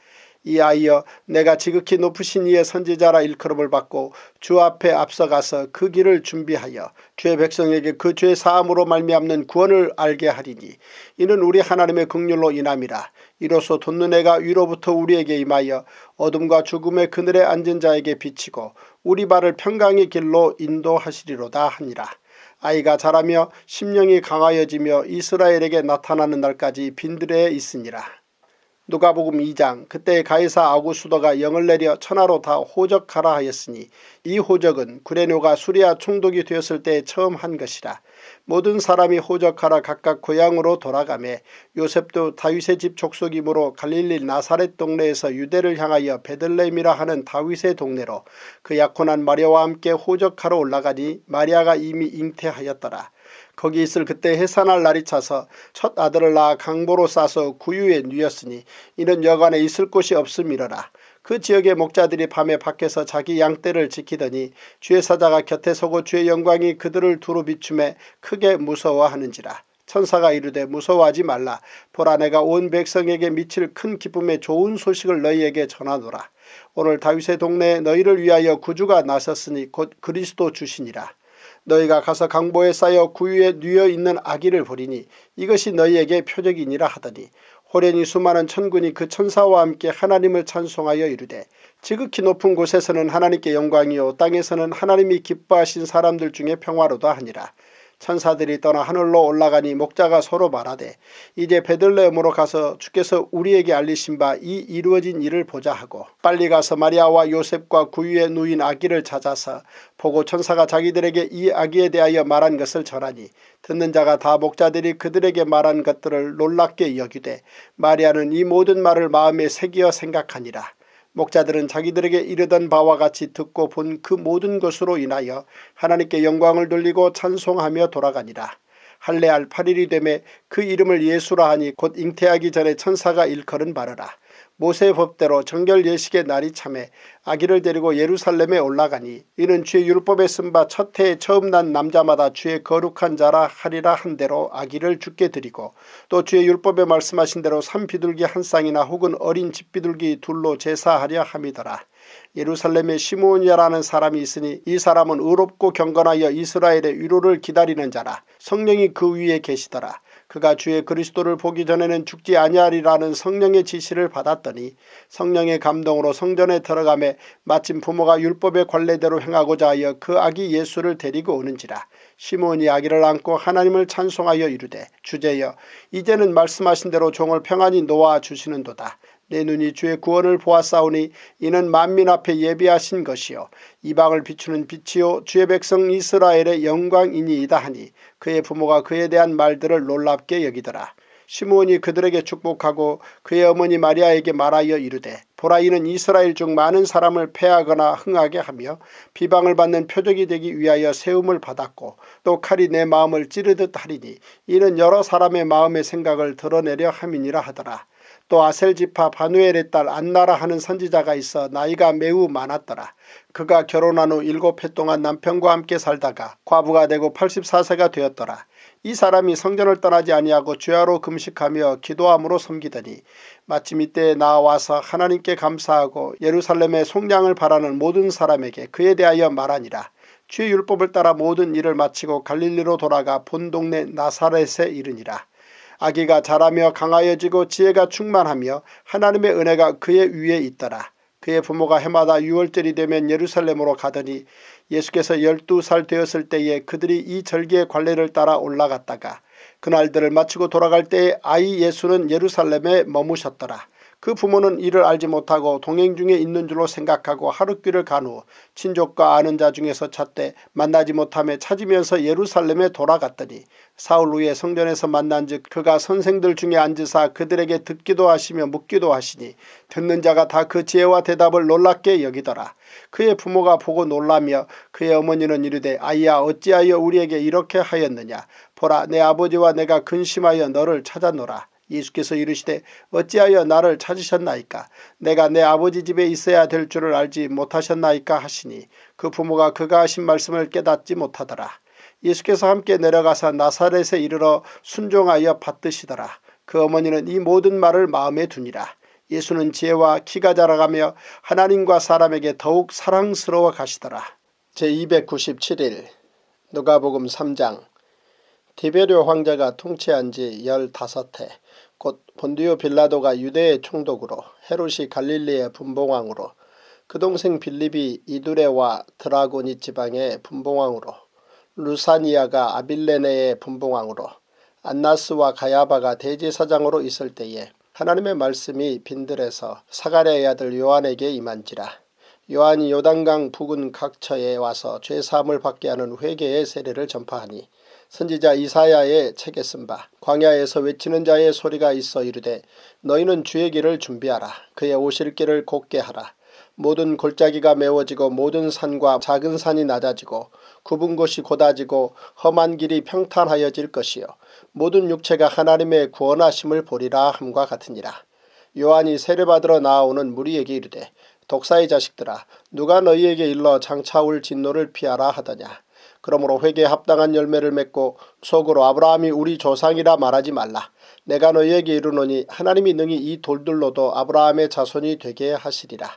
이 아이여 내가 지극히 높으신 이의 선지자라 일컬음을 받고 주 앞에 앞서가서 그 길을 준비하여 주의 백성에게 그 죄 사함으로 말미암는 구원을 알게 하리니 이는 우리 하나님의 긍휼로 인함이라. 이로써 돋는 해가 위로부터 우리에게 임하여 어둠과 죽음의 그늘에 앉은 자에게 비치고 우리 발을 평강의 길로 인도하시리로다 하니라. 아이가 자라며 심령이 강하여지며 이스라엘에게 나타나는 날까지 빈들에 있으니라. 누가복음 2장. 그때 가이사 아구수도가 영을 내려 천하로 다 호적하라 하였으니 이 호적은 구레뇨가 수리아 총독이 되었을 때 처음 한 것이라. 모든 사람이 호적하라 각각 고향으로 돌아가매 요셉도 다윗의 집 족속이므로 갈릴리 나사렛 동네에서 유대를 향하여 베들레헴이라 하는 다윗의 동네로 그 약혼한 마리아와 함께 호적하러 올라가니 마리아가 이미 잉태하였더라. 거기 있을 그때 해산할 날이 차서 첫 아들을 낳아 강보로 싸서 구유에 누였으니 이는 여관에 있을 곳이 없음이러라. 그 지역의 목자들이 밤에 밖에서 자기 양떼를 지키더니 주의 사자가 곁에 서고 주의 영광이 그들을 두루 비추매 크게 무서워하는지라. 천사가 이르되 무서워하지 말라. 보라 내가 온 백성에게 미칠 큰 기쁨의 좋은 소식을 너희에게 전하노라. 오늘 다윗의 동네에 너희를 위하여 구주가 나섰으니 곧 그리스도 주시니라. 너희가 가서 강보에 쌓여 구유에 누여 있는 아기를 보리니 이것이 너희에게 표적이니라 하더니 호련히 수많은 천군이 그 천사와 함께 하나님을 찬송하여 이르되 지극히 높은 곳에서는 하나님께 영광이요 땅에서는 하나님이 기뻐하신 사람들 중에 평화로다 하니라. 천사들이 떠나 하늘로 올라가니 목자가 서로 말하되 이제 베들레헴으로 가서 주께서 우리에게 알리신 바 이 이루어진 일을 보자 하고 빨리 가서 마리아와 요셉과 구유에 누인 아기를 찾아서 보고 천사가 자기들에게 이 아기에 대하여 말한 것을 전하니 듣는 자가 다 목자들이 그들에게 말한 것들을 놀랍게 여기되 마리아는 이 모든 말을 마음에 새기어 생각하니라. 목자들은 자기들에게 이르던 바와 같이 듣고 본 그 모든 것으로 인하여 하나님께 영광을 돌리고 찬송하며 돌아가니라. 할례할 8일이 되매 그 이름을 예수라 하니 곧 잉태하기 전에 천사가 일컬은 바르라. 모세의 법대로 정결 예식의 날이 참에 아기를 데리고 예루살렘에 올라가니 이는 주의 율법에 쓴 바 첫 해에 처음 난 남자마다 주의 거룩한 자라 하리라 한 대로 아기를 주께 드리고 또 주의 율법에 말씀하신 대로 산비둘기 한 쌍이나 혹은 어린 집비둘기 둘로 제사하려 함이더라. 예루살렘에 시므온이라는 사람이 있으니 이 사람은 의롭고 경건하여 이스라엘의 위로를 기다리는 자라. 성령이 그 위에 계시더라. 그가 주의 그리스도를 보기 전에는 죽지 아니하리라는 성령의 지시를 받았더니 성령의 감동으로 성전에 들어가매 마침 부모가 율법의 관례대로 행하고자 하여 그 아기 예수를 데리고 오는지라. 시므온이 아기를 안고 하나님을 찬송하여 이르되 주제여 이제는 말씀하신 대로 종을 평안히 놓아 주시는도다. 내 눈이 주의 구원을 보았사오니 이는 만민 앞에 예비하신 것이요 이방을 비추는 빛이요 주의 백성 이스라엘의 영광이니이다 하니 그의 부모가 그에 대한 말들을 놀랍게 여기더라. 시므온이 그들에게 축복하고 그의 어머니 마리아에게 말하여 이르되 보라 이는 이스라엘 중 많은 사람을 패하거나 흥하게 하며 비방을 받는 표적이 되기 위하여 세움을 받았고 또 칼이 내 마음을 찌르듯 하리니 이는 여러 사람의 마음의 생각을 드러내려 함이니라 하더라. 또 아셀지파 바누엘의 딸 안나라 하는 선지자가 있어 나이가 매우 많았더라. 그가 결혼한 후 7해 동안 남편과 함께 살다가 과부가 되고 84세가 되었더라. 이 사람이 성전을 떠나지 아니하고 주야로 금식하며 기도함으로 섬기더니 마침 이때에 나와서 하나님께 감사하고 예루살렘의 속량을 바라는 모든 사람에게 그에 대하여 말하니라. 주의 율법을 따라 모든 일을 마치고 갈릴리로 돌아가 본 동네 나사렛에 이르니라. 아기가 자라며 강하여지고 지혜가 충만하며 하나님의 은혜가 그의 위에 있더라. 그의 부모가 해마다 유월절이 되면 예루살렘으로 가더니 예수께서 12살 되었을 때에 그들이 이 절기의 관례를 따라 올라갔다가 그날들을 마치고 돌아갈 때에 아이 예수는 예루살렘에 머무셨더라. 그 부모는 이를 알지 못하고 동행 중에 있는 줄로 생각하고 하룻길을 간 후 친족과 아는 자 중에서 찾되 만나지 못하며 찾으면서 예루살렘에 돌아갔더니 사흘 후에 성전에서 만난즉 그가 선생들 중에 앉으사 그들에게 듣기도 하시며 묻기도 하시니 듣는 자가 다 그 지혜와 대답을 놀랍게 여기더라. 그의 부모가 보고 놀라며 그의 어머니는 이르되 아이야 어찌하여 우리에게 이렇게 하였느냐. 보라 내 아버지와 내가 근심하여 너를 찾았노라. 예수께서 이르시되 어찌하여 나를 찾으셨나이까. 내가 내 아버지 집에 있어야 될 줄을 알지 못하셨나이까 하시니 그 부모가 그가 하신 말씀을 깨닫지 못하더라. 예수께서 함께 내려가사 나사렛에 이르러 순종하여 받드시더라. 그 어머니는 이 모든 말을 마음에 두니라. 예수는 지혜와 키가 자라가며 하나님과 사람에게 더욱 사랑스러워 가시더라. 제297일 누가복음 3장. 디베rio 황제가 통치한 지 15해 곧 본디오 빌라도가 유대의 총독으로 헤롯이 갈릴리의 분봉왕으로 그 동생 빌립이 이두레와 드라고니 지방의 분봉왕으로 루사니아가 아빌레네의 분봉왕으로 안나스와 가야바가 대제사장으로 있을 때에 하나님의 말씀이 빈들에서 사가랴의 아들 요한에게 임한지라. 요한이 요단강 부근 각처에 와서 죄사함을 받게 하는 회개의 세례를 전파하니 선지자 이사야의 책에 쓴 바 광야에서 외치는 자의 소리가 있어 이르되 너희는 주의 길을 준비하라. 그의 오실 길을 곧게 하라. 모든 골짜기가 메워지고 모든 산과 작은 산이 낮아지고 굽은 곳이 곧아지고 험한 길이 평탄하여질 것이요 모든 육체가 하나님의 구원하심을 보리라 함과 같으니라. 요한이 세례받으러 나아오는 무리에게 이르되 독사의 자식들아 누가 너희에게 일러 장차 올 진노를 피하라 하더냐. 그러므로 회개에 합당한 열매를 맺고 속으로 아브라함이 우리 조상이라 말하지 말라. 내가 너희에게 이르노니 하나님이 능히 이 돌들로도 아브라함의 자손이 되게 하시리라.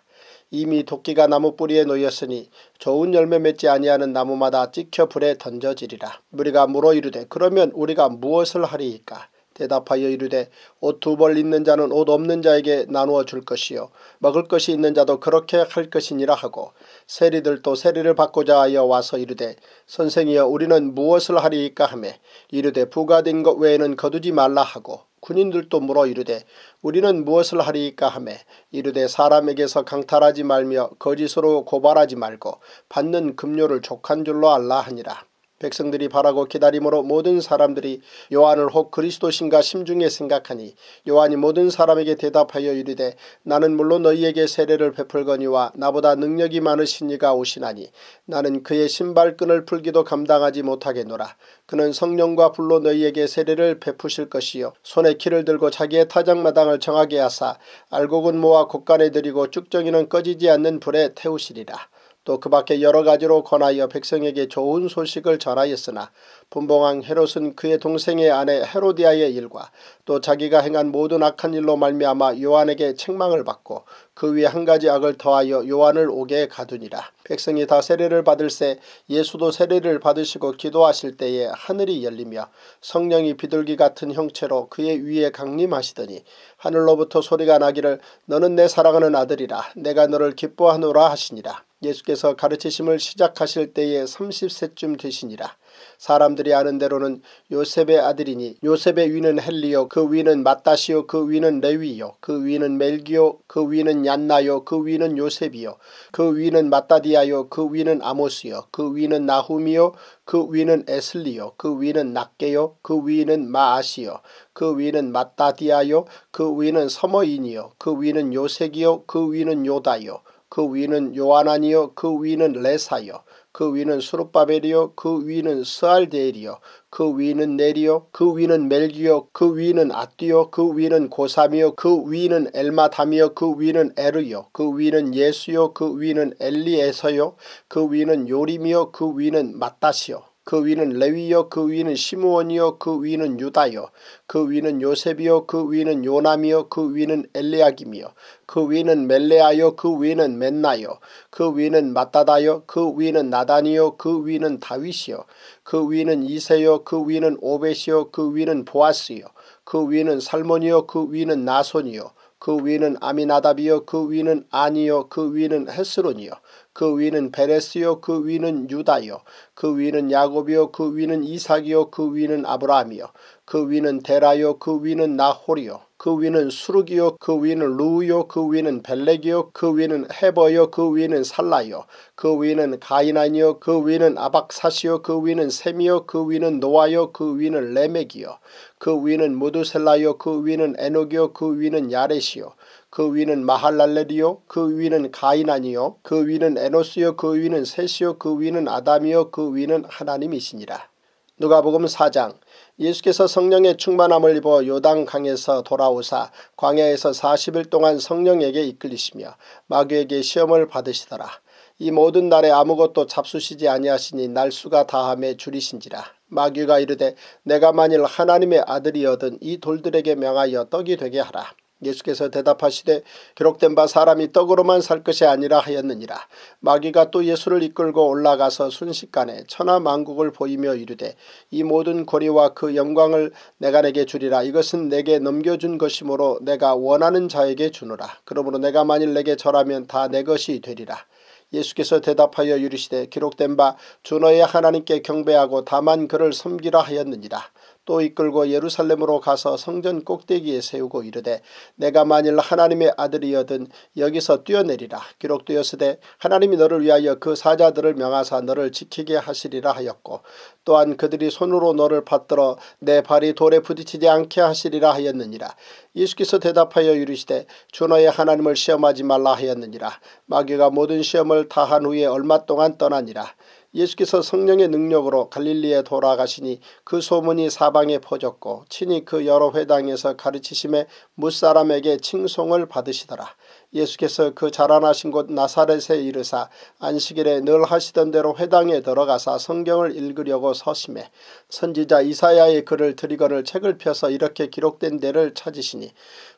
이미 도끼가 나무 뿌리에 놓였으니 좋은 열매 맺지 아니하는 나무마다 찍혀 불에 던져지리라. 무리가 물어 이르되 그러면 우리가 무엇을 하리이까. 대답하여 이르되 옷 두 벌 있는 자는 옷 없는 자에게 나누어 줄 것이요 먹을 것이 있는 자도 그렇게 할 것이니라 하고 세리들도 세리를 받고자 하여 와서 이르되 선생이여 우리는 무엇을 하리이까 하매 이르되 부가된 것 외에는 거두지 말라 하고 군인들도 물어 이르되 우리는 무엇을 하리이까 하매 이르되 사람에게서 강탈하지 말며 거짓으로 고발하지 말고 받는 급료를 족한 줄로 알라 하니라. 백성들이 바라고 기다림으로 모든 사람들이 요한을 혹 그리스도신가 심중에 생각하니 요한이 모든 사람에게 대답하여 이르되 나는 물론 너희에게 세례를 베풀거니와 나보다 능력이 많으신 이가 오시나니 나는 그의 신발끈을 풀기도 감당하지 못하겠노라. 그는 성령과 불로 너희에게 세례를 베푸실 것이요 손에 키를 들고 자기의 타작마당을 정하게 하사 알곡은 모아 곳간에 들이고 쭉정이는 꺼지지 않는 불에 태우시리라. 또 그 밖에 여러 가지로 권하여 백성에게 좋은 소식을 전하였으나 분봉왕 헤롯은 그의 동생의 아내 헤로디아의 일과 또 자기가 행한 모든 악한 일로 말미암아 요한에게 책망을 받고 그 위에 한 가지 악을 더하여 요한을 옥에 가두니라. 백성이 다 세례를 받을새 예수도 세례를 받으시고 기도하실 때에 하늘이 열리며 성령이 비둘기 같은 형체로 그의 위에 강림하시더니 하늘로부터 소리가 나기를 너는 내 사랑하는 아들이라 내가 너를 기뻐하노라 하시니라. 예수께서 가르치심을 시작하실 때에 30세쯤 되시니라. 사람들이 아는 대로는 요셉의 아들이니 요셉의 위는 헬리요 그 위는 마따시요 그 위는 레위요 그 위는 멜기요 그 위는 얀나요 그 위는 요셉이요 그 위는 마따디아요 그 위는 아모스요 그 위는 나훔이요 그 위는 에슬리요 그 위는 낫게요 그 위는 마아시요 그 위는 마따디아요 그 위는 서머인이요 그 위는 요색이요 그 위는 요다요 그 위는 요하나니요 그 위는 레사요 그 위는 수룹바벨이요 그 위는 스알데엘이요 그 위는 네리요 그 위는 멜기요 그 위는 아띠요 그 위는 고삼이요 그 위는 엘마담이요 그 위는 에르요 그 위는 예수요 그 위는 엘리에서요 그 위는 요림이요 그 위는 마따시요 그 위는 레위요 그 위는 시므온이요 그 위는 유다요 그 위는 요셉이요 그 위는 요남이요 그 위는 엘리야김이요 그 위는 멜레아요 그 위는 맨나요 그 위는 마따다요 그 위는 나단이요 그 위는 다윗이요 그 위는 이세요 그 위는 오벳이요 그 위는 보아스요 그 위는 살몬이요 그 위는 나손이요 그 위는 아미나답이요 그 위는 아니요 그 위는 헤스론이요 그 위는 베레스요 그 위는 유다요 그 위는 야곱이요 그 위는 이삭이요 그 위는 아브라함이요 그 위는 데라요 그 위는 나홀이요 그 위는 수룩이요 그 위는 루요 그 위는 벨렉이요 그 위는 헤버요 그 위는 살라요 그 위는 가이난이요 그 위는 아박사시요 그 위는 셈이요 그 위는 노아요 그 위는 레멕이요 그 위는 무드셀라요 그 위는 에녹이요 그 위는 야렛이요 그 위는 마할랄렐이요 그 위는 가이난이요 그 위는 에노스요 그 위는 셋이요 그 위는 아담이요 그 위는 하나님이시니라. 누가복음 4장. 예수께서 성령의 충만함을 입어 요단강에서 돌아오사 광야에서 40일 동안 성령에게 이끌리시며 마귀에게 시험을 받으시더라. 이 모든 날에 아무것도 잡수시지 아니하시니 날수가 다함에 줄이신지라. 마귀가 이르되 내가 만일 하나님의 아들이여든 이 돌들에게 명하여 떡이 되게 하라. 예수께서 대답하시되 기록된 바 사람이 떡으로만 살 것이 아니라 하였느니라. 마귀가 또 예수를 이끌고 올라가서 순식간에 천하만국을 보이며 이르되 이 모든 고리와 그 영광을 내가 내게 주리라. 이것은 내게 넘겨준 것이므로 내가 원하는 자에게 주노라. 그러므로 내가 만일 내게 절하면 다 내 것이 되리라. 예수께서 대답하여 이르시되 기록된 바 주 너의 하나님께 경배하고 다만 그를 섬기라 하였느니라. 또 이끌고 예루살렘으로 가서 성전 꼭대기에 세우고 이르되 내가 만일 하나님의 아들이여든 여기서 뛰어내리라. 기록되었으되 하나님이 너를 위하여 그 사자들을 명하사 너를 지키게 하시리라 하였고 또한 그들이 손으로 너를 받들어 내 발이 돌에 부딪히지 않게 하시리라 하였느니라. 예수께서 대답하여 이르시되 주 너의 하나님을 시험하지 말라 하였느니라. 마귀가 모든 시험을 다한 후에 얼마 동안 떠나니라. 예수께서 성령의 능력으로 갈릴리에 돌아가시니 그 소문이 사방에 퍼졌고 친히 그 여러 회당에서 가르치심에 무사람에게 칭송을 받으시더라. 예수께서 그 자라나신 곳 나사렛에 이르사 안식일에 늘 하시던 대로 회당에 들어가사 성경을 읽으려고 서심해 선지자 이사야의 글을 드리거늘 책을 펴서 이렇게 기록된 데를 찾으시니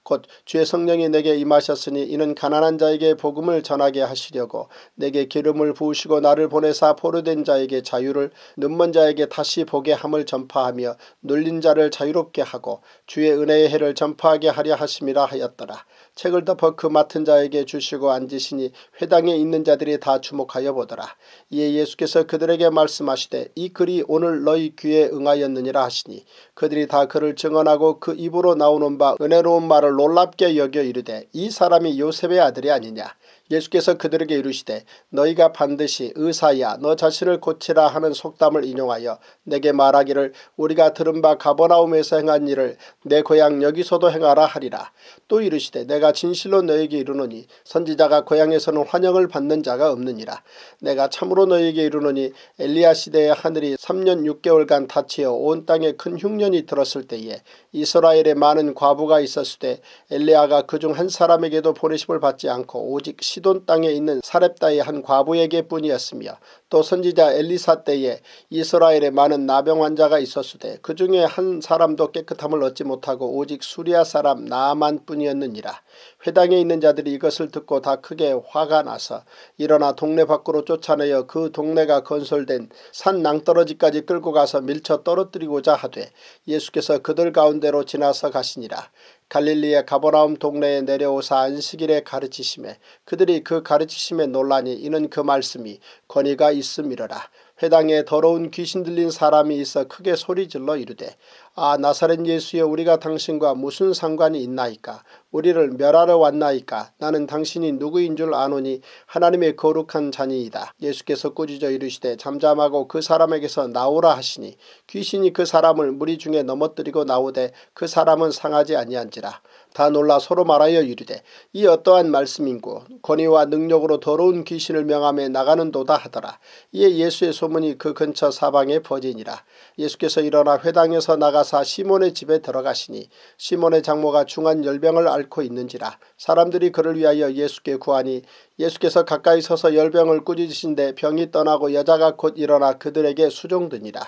곧 주의 성령이 내게 임하셨으니 이는 가난한 자에게 복음을 전하게 하시려고 내게 기름을 부으시고 나를 보내사 포로된 자에게 자유를 눈먼 자에게 다시 보게 함을 전파하며 눌린 자를 자유롭게 하고 주의 은혜의 해를 전파하게 하려 하심이라 하였더라. 책을 덮어 그 맡은 자에게 주시고 앉으시니 회당에 있는 자들이 다 주목하여 보더라. 이에 예수께서 그들에게 말씀하시되 이 글이 오늘 너희 귀에 응하였느니라 하시니 그들이 다 그를 증언하고 그 입으로 나오는 바 은혜로운 말을 놀랍게 여겨 이르되 이 사람이 요셉의 아들이 아니냐. 예수께서 그들에게 이르시되 너희가 반드시 의사야 너 자신을 고치라 하는 속담을 인용하여 내게 말하기를 우리가 들은 바 가버나움에서 행한 일을 내 고향 여기서도 행하라 하리라. 또 이르시되 내가 진실로 너에게 이르노니 선지자가 고향에서는 환영을 받는 자가 없느니라. 내가 참으로 너에게 이르노니 엘리야 시대에 하늘이 3년 6개월간 닫히어 온 땅에 큰 흉년이 들었을 때에 이스라엘에 많은 과부가 있었을 때 엘리야가 그중 한 사람에게도 보내심을 받지 않고 오직 시돈 땅에 있는 사렙다의 한 과부에게 뿐이었으며 또 선지자 엘리사 때에 이스라엘에 많은 나병 환자가 있었을 때 그 중에 한 사람도 깨끗함을 얻지 못하고 오직 수리아 사람 나아만 뿐이었느니라. 회당에 있는 자들이 이것을 듣고 다 크게 화가 나서 일어나 동네 밖으로 쫓아내어 그 동네가 건설된 산 낭떠러지까지 끌고 가서 밀쳐 떨어뜨리고자 하되 예수께서 그들 가운데로 지나서 가시니라. 갈릴리의 가버나움 동네에 내려오사 안식일에 가르치심에 그들이 그 가르치심에 놀라니 이는 그 말씀이 권위가 있음이러라. 회당에 더러운 귀신 들린 사람이 있어 크게 소리질러 이르되 아 나사렛 예수여 우리가 당신과 무슨 상관이 있나이까. 우리를 멸하러 왔나이까. 나는 당신이 누구인 줄 아노니 하나님의 거룩한 자니이다. 예수께서 꾸짖어 이르시되 잠잠하고 그 사람에게서 나오라 하시니 귀신이 그 사람을 무리 중에 넘어뜨리고 나오되 그 사람은 상하지 아니한지라. 다 놀라 서로 말하여 이르되 이 어떠한 말씀인고 권위와 능력으로 더러운 귀신을 명하며 나가는도다 하더라. 이에 예수의 소문이 그 근처 사방에 퍼지니라. 예수께서 일어나 회당에서 나가사 시몬의 집에 들어가시니 시몬의 장모가 중한 열병을 앓고 있는지라. 사람들이 그를 위하여 예수께 구하니 예수께서 가까이 서서 열병을 꾸짖으신데 병이 떠나고 여자가 곧 일어나 그들에게 수종드니라.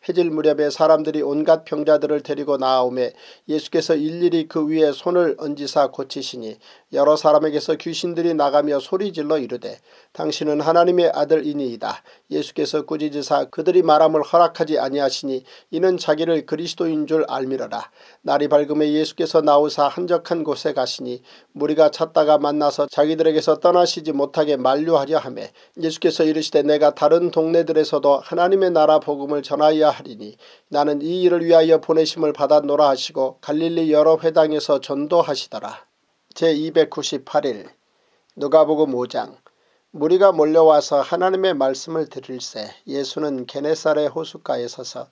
해질 무렵에 사람들이 온갖 병자들을 데리고 나아오매 예수께서 일일이 그 위에 손을 얹으사 고치시니 여러 사람에게서 귀신들이 나가며 소리질러 이르되 당신은 하나님의 아들이니이다. 예수께서 꾸짖으사 그들이 말함을 허락하지 아니하시니 이는 자기를 그리스도인 줄 알미러라. 날이 밝음에 예수께서 나오사 한적한 곳에 가시니 무리가 찾다가 만나서 자기들에게서 떠나시지 못하게 만류하려 하매 예수께서 이르시되 내가 다른 동네들에서도 하나님의 나라 복음을 전하여야 하리니 나는 이 일을 위하여 보내심을 받았노라 하시고 갈릴리 여러 회당에서 전도하시더라. 제298일 누가복음 5장. 무리가 몰려와서 하나님의 말씀을 들을새 예수는 게네사렛 호숫가에 서서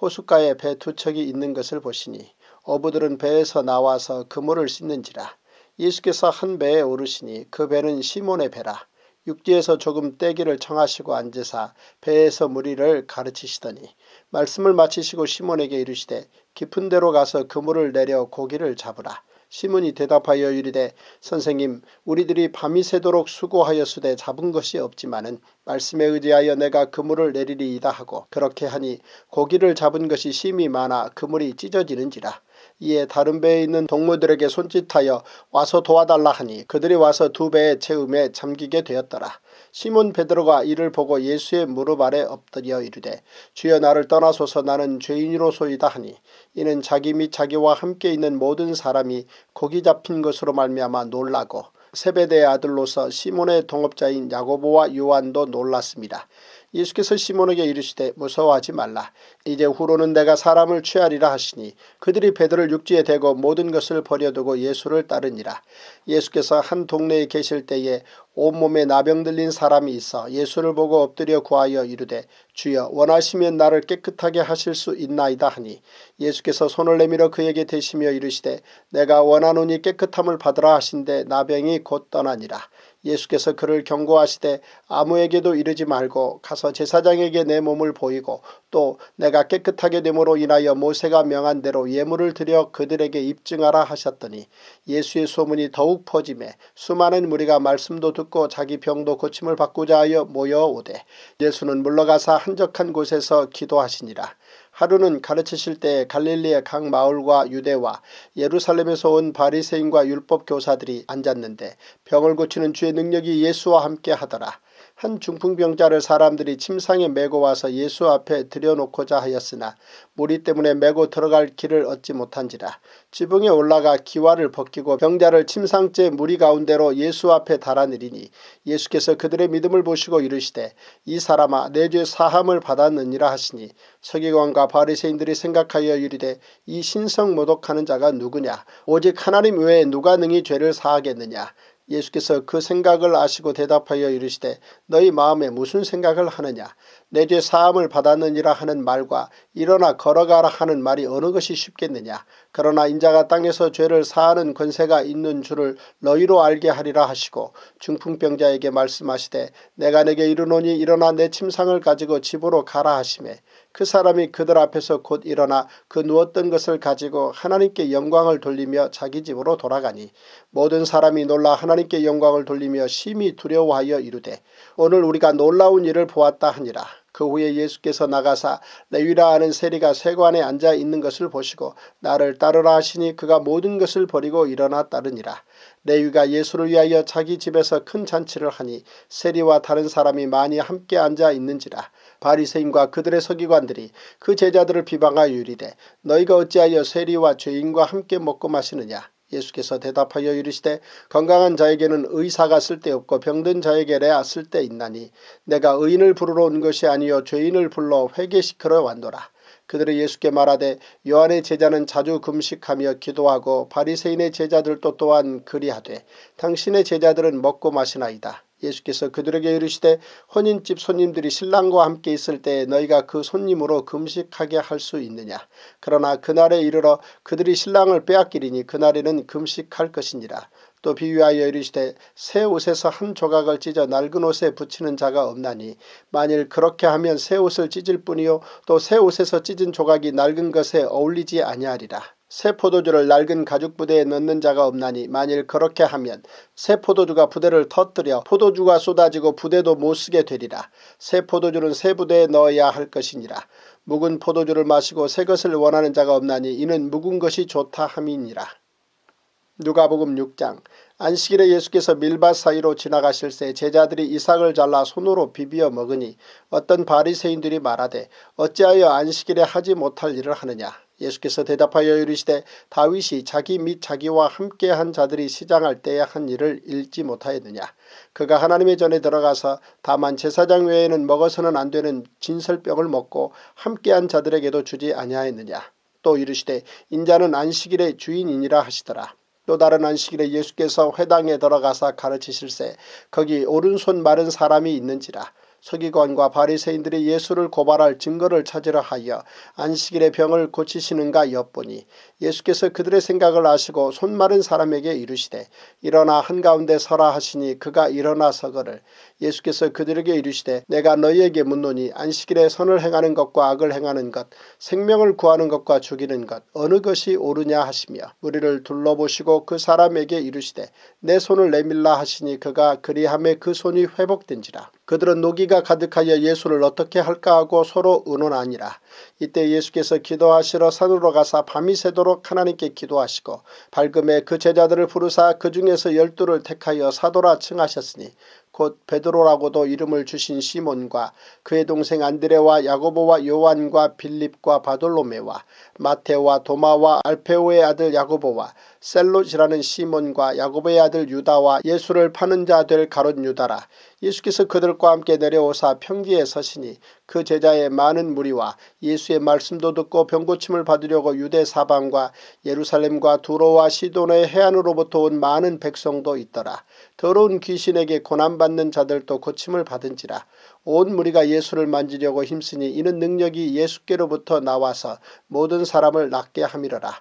호숫가에 배 두 척이 있는 것을 보시니 어부들은 배에서 나와서 그물을 씻는지라. 예수께서 한 배에 오르시니 그 배는 시몬의 배라. 육지에서 조금 떼기를 청하시고 앉으사 배에서 무리를 가르치시더니 말씀을 마치시고 시몬에게 이르시되 깊은 데로 가서 그물을 내려 고기를 잡으라. 시몬이 대답하여 이르되 선생님 우리들이 밤이 새도록 수고하였으되 잡은 것이 없지만은 말씀에 의지하여 내가 그물을 내리리이다 하고 그렇게 하니 고기를 잡은 것이 심히 많아 그물이 찢어지는지라. 이에 다른 배에 있는 동무들에게 손짓하여 와서 도와달라 하니 그들이 와서 두 배에 채움에 잠기게 되었더라. 시몬 베드로가 이를 보고 예수의 무릎 아래 엎드려 이르되 주여 나를 떠나소서 나는 죄인이로소이다 하니 이는 자기 및 자기와 함께 있는 모든 사람이 고기 잡힌 것으로 말미암아 놀라고 세베대의 아들로서 시몬의 동업자인 야고보와 요한도 놀랐습니다. 예수께서 시몬에게 이르시되 무서워하지 말라. 이제 후로는 내가 사람을 취하리라 하시니 그들이 베드로를 육지에 대고 모든 것을 버려두고 예수를 따르니라. 예수께서 한 동네에 계실 때에 온몸에 나병 들린 사람이 있어 예수를 보고 엎드려 구하여 이르되 주여 원하시면 나를 깨끗하게 하실 수 있나이다 하니 예수께서 손을 내밀어 그에게 대시며 이르시되 내가 원하노니 깨끗함을 받으라 하신대 나병이 곧 떠나니라. 예수께서 그를 경고하시되 아무에게도 이르지 말고 가서 제사장에게 내 몸을 보이고 또 내가 깨끗하게 됨으로 인하여 모세가 명한 대로 예물을 드려 그들에게 입증하라 하셨더니 예수의 소문이 더욱 퍼지매 수많은 무리가 말씀도 듣고 자기 병도 고침을 받고자 하여 모여오되 예수는 물러가사 한적한 곳에서 기도하시니라. 하루는 가르치실 때에 갈릴리의 각 마을과 유대와 예루살렘에서 온 바리새인과 율법 교사들이 앉았는데 병을 고치는 주의 능력이 예수와 함께 하더라. 한 중풍병자를 사람들이 침상에 메고 와서 예수 앞에 들여놓고자 하였으나 무리 때문에 메고 들어갈 길을 얻지 못한지라. 지붕에 올라가 기와를 벗기고 병자를 침상째 무리 가운데로 예수 앞에 달아내리니 예수께서 그들의 믿음을 보시고 이르시되 이 사람아 내 죄 사함을 받았느니라 하시니 서기관과 바리새인들이 생각하여 이르되 이 신성 모독하는 자가 누구냐 오직 하나님 외에 누가 능히 죄를 사하겠느냐. 예수께서 그 생각을 아시고 대답하여 이르시되 너희 마음에 무슨 생각을 하느냐. 내 죄 사함을 받았느니라 하는 말과 일어나 걸어가라 하는 말이 어느 것이 쉽겠느냐. 그러나 인자가 땅에서 죄를 사하는 권세가 있는 줄을 너희로 알게 하리라 하시고 중풍병자에게 말씀하시되 내가 내게 이르노니 일어나 내 침상을 가지고 집으로 가라 하시매 그 사람이 그들 앞에서 곧 일어나 그 누웠던 것을 가지고 하나님께 영광을 돌리며 자기 집으로 돌아가니 모든 사람이 놀라 하나님께 영광을 돌리며 심히 두려워하여 이르되 오늘 우리가 놀라운 일을 보았다 하니라. 그 후에 예수께서 나가사 레위라 하는 세리가 세관에 앉아 있는 것을 보시고 나를 따르라 하시니 그가 모든 것을 버리고 일어나 따르니라. 레위가 예수를 위하여 자기 집에서 큰 잔치를 하니 세리와 다른 사람이 많이 함께 앉아 있는지라. 바리새인과 그들의 서기관들이 그 제자들을 비방하여 이르되 너희가 어찌하여 세리와 죄인과 함께 먹고 마시느냐. 예수께서 대답하여 이르시되 건강한 자에게는 의사가 쓸데없고 병든 자에게래야 쓸데있나니 내가 의인을 부르러 온 것이 아니요 죄인을 불러 회개시키러 왔노라. 그들이 예수께 말하되 요한의 제자는 자주 금식하며 기도하고 바리새인의 제자들도 또한 그리하되 당신의 제자들은 먹고 마시나이다. 예수께서 그들에게 이르시되 혼인집 손님들이 신랑과 함께 있을 때에 너희가 그 손님으로 금식하게 할 수 있느냐. 그러나 그날에 이르러 그들이 신랑을 빼앗기리니 그날에는 금식할 것이니라. 또 비유하여 이르시되 새 옷에서 한 조각을 찢어 낡은 옷에 붙이는 자가 없나니 만일 그렇게 하면 새 옷을 찢을 뿐이요 또 새 옷에서 찢은 조각이 낡은 것에 어울리지 아니하리라. 새 포도주를 낡은 가죽 부대에 넣는 자가 없나니 만일 그렇게 하면 새 포도주가 부대를 터뜨려 포도주가 쏟아지고 부대도 못쓰게 되리라. 새 포도주는 새 부대에 넣어야 할 것이니라. 묵은 포도주를 마시고 새 것을 원하는 자가 없나니 이는 묵은 것이 좋다 함이니라. 누가복음 6장. 안식일에 예수께서 밀밭 사이로 지나가실 때 제자들이 이삭을 잘라 손으로 비비어 먹으니 어떤 바리새인들이 말하되 어찌하여 안식일에 하지 못할 일을 하느냐. 예수께서 대답하여 이르시되 다윗이 자기 및 자기와 함께한 자들이 시장할 때에 한 일을 읽지 못하였느냐. 그가 하나님의 전에 들어가서 다만 제사장 외에는 먹어서는 안 되는 진설병을 먹고 함께한 자들에게도 주지 아니하였느냐. 또 이르시되 인자는 안식일의 주인이니라 하시더라. 또 다른 안식일에 예수께서 회당에 들어가사 가르치실세 거기 오른손 마른 사람이 있는지라. 서기관과 바리새인들이 예수를 고발할 증거를 찾으려 하여 안식일에 병을 고치시는가 엿보니 예수께서 그들의 생각을 아시고 손 마른 사람에게 이르시되 일어나 한가운데 서라 하시니 그가 일어나 서거를. 예수께서 그들에게 이르시되 내가 너희에게 묻노니 안식일에 선을 행하는 것과 악을 행하는 것 생명을 구하는 것과 죽이는 것 어느 것이 옳으냐 하시며 무리를 둘러보시고 그 사람에게 이르시되 내 손을 내밀라 하시니 그가 그리하매 그 손이 회복된지라. 그들은 노기가 가득하여 예수를 어떻게 할까 하고 서로 의논하니라. 이때 예수께서 기도하시러 산으로 가사 밤이 새도록 하나님께 기도하시고 밝음에 그 제자들을 부르사 그 중에서 12를 택하여 사도라 칭하셨으니 곧 베드로라고도 이름을 주신 시몬과 그의 동생 안드레와 야고보와 요한과 빌립과 바돌로메와 마테오와 도마와 알페오의 아들 야고보와 셀롯이라는 시몬과 야고보의 아들 유다와 예수를 파는 자 될 가롯 유다라. 예수께서 그들과 함께 내려오사 평지에 서시니 그 제자의 많은 무리와 예수의 말씀도 듣고 병고침을 받으려고 유대 사방과 예루살렘과 두로와 시돈의 해안으로부터 온 많은 백성도 있더라. 더러운 귀신에게 고난받는 자들도 고침을 받은지라. 온 무리가 예수를 만지려고 힘쓰니 이는 능력이 예수께로부터 나와서 모든 사람을 낫게 함이러라.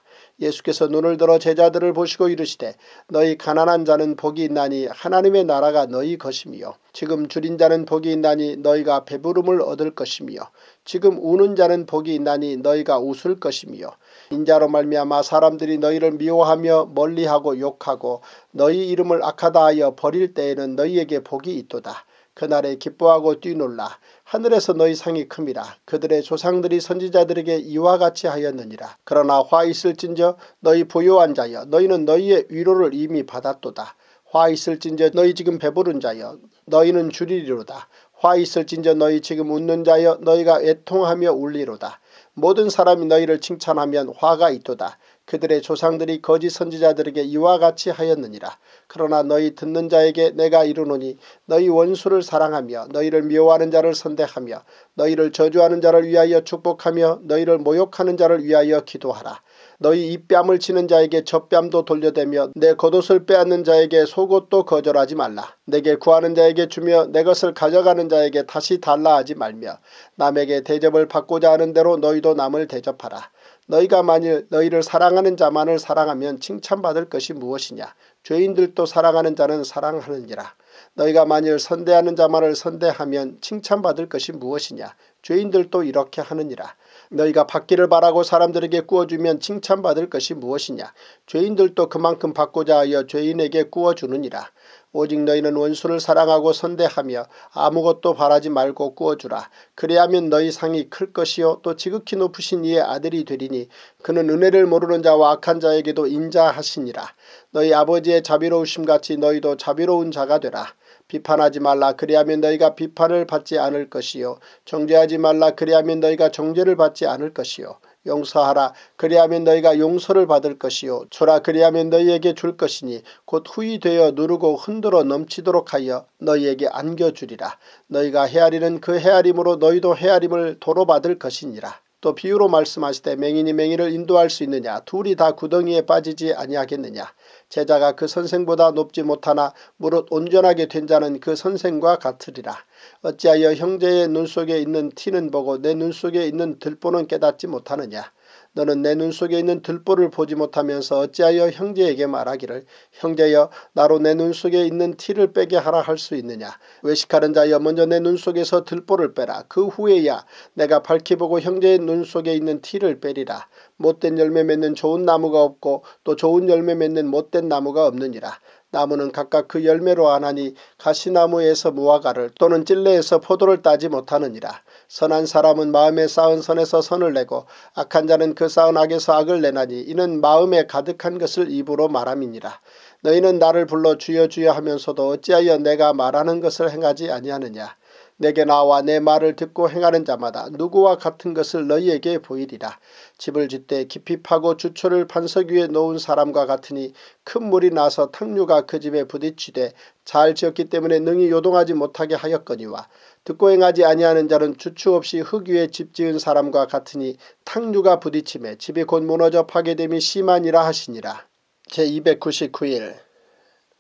예수께서 눈을 들어 제자들을 보시고 이르시되 너희 가난한 자는 복이 있나니 하나님의 나라가 너희 것이며 지금 줄인 자는 복이 있나니 너희가 배부름을 얻을 것이며 지금 우는 자는 복이 있나니 너희가 웃을 것이며 인자로 말미암아 사람들이 너희를 미워하며 멀리하고 욕하고 너희 이름을 악하다 하여 버릴 때에는 너희에게 복이 있도다. 그날에 기뻐하고 뛰놀라. 하늘에서 너희 상이 큼이라. 그들의 조상들이 선지자들에게 이와 같이 하였느니라. 그러나 화 있을진저 너희 부요한 자여 너희는 너희의 위로를 이미 받았도다. 화 있을진저 너희 지금 배부른 자여 너희는 줄이리로다. 화 있을진저 너희 지금 웃는 자여 너희가 애통하며 울리로다. 모든 사람이 너희를 칭찬하면 화가 있도다. 그들의 조상들이 거짓 선지자들에게 이와 같이 하였느니라. 그러나 너희 듣는 자에게 내가 이르노니 너희 원수를 사랑하며 너희를 미워하는 자를 선대하며 너희를 저주하는 자를 위하여 축복하며 너희를 모욕하는 자를 위하여 기도하라. 너희 입뺨을 치는 자에게 젖뺨도 돌려대며 내 겉옷을 빼앗는 자에게 속옷도 거절하지 말라. 내게 구하는 자에게 주며 내 것을 가져가는 자에게 다시 달라 하지 말며 남에게 대접을 받고자 하는 대로 너희도 남을 대접하라. 너희가 만일 너희를 사랑하는 자만을 사랑하면 칭찬받을 것이 무엇이냐. 죄인들도 사랑하는 자는 사랑하느니라. 너희가 만일 선대하는 자만을 선대하면 칭찬받을 것이 무엇이냐. 죄인들도 이렇게 하느니라. 너희가 받기를 바라고 사람들에게 구워주면 칭찬받을 것이 무엇이냐. 죄인들도 그만큼 받고자 하여 죄인에게 구워주느니라. 오직 너희는 원수를 사랑하고 선대하며 아무것도 바라지 말고 구워주라. 그리하면 너희 상이 클 것이요 또 지극히 높으신 이의 아들이 되리니 그는 은혜를 모르는 자와 악한 자에게도 인자하시니라. 너희 아버지의 자비로우심같이 너희도 자비로운 자가 되라. 비판하지 말라. 그리하면 너희가 비판을 받지 않을 것이요 정죄하지 말라. 그리하면 너희가 정죄를 받지 않을 것이요 용서하라. 그리하면 너희가 용서를 받을 것이요 주라. 그리하면 너희에게 줄 것이니 곧 후히 되어 누르고 흔들어 넘치도록 하여 너희에게 안겨주리라. 너희가 헤아리는 그 헤아림으로 너희도 헤아림을 도로 받을 것이니라. 또 비유로 말씀하시되 맹인이 맹인을 인도할 수 있느냐. 둘이 다 구덩이에 빠지지 아니하겠느냐. 제자가 그 선생보다 높지 못하나 무릇 온전하게 된 자는 그 선생과 같으리라. 어찌하여 형제의 눈 속에 있는 티는 보고 내 눈 속에 있는 들보는 깨닫지 못하느냐. 너는 내 눈 속에 있는 들보를 보지 못하면서 어찌하여 형제에게 말하기를 형제여 나로 내 눈 속에 있는 티를 빼게 하라 할 수 있느냐. 외식하는 자여 먼저 내 눈 속에서 들보를 빼라. 그 후에야 내가 밝히 보고 형제의 눈 속에 있는 티를 빼리라. 못된 열매 맺는 좋은 나무가 없고 또 좋은 열매 맺는 못된 나무가 없느니라. 나무는 각각 그 열매로 아나니 가시나무에서 무화과를 또는 찔레에서 포도를 따지 못하느니라. 선한 사람은 마음에 쌓은 선에서 선을 내고 악한 자는 그 쌓은 악에서 악을 내나니 이는 마음에 가득한 것을 입으로 말함이니라. 너희는 나를 불러 주여 주여 하면서도 어찌하여 내가 말하는 것을 행하지 아니하느냐. 내게 나와 내 말을 듣고 행하는 자마다 누구와 같은 것을 너희에게 보이리라. 집을 짓되 깊이 파고 주초를 반석 위에 놓은 사람과 같으니 큰 물이 나서 탕류가 그 집에 부딪히되 잘 지었기 때문에 능히 요동하지 못하게 하였거니와 듣고 행하지 아니하는 자는 주추 없이 흙 위에 집 지은 사람과 같으니 탕류가 부딪힘에 집이 곧 무너져 파괴됨이 심하니라 하시니라. 제299일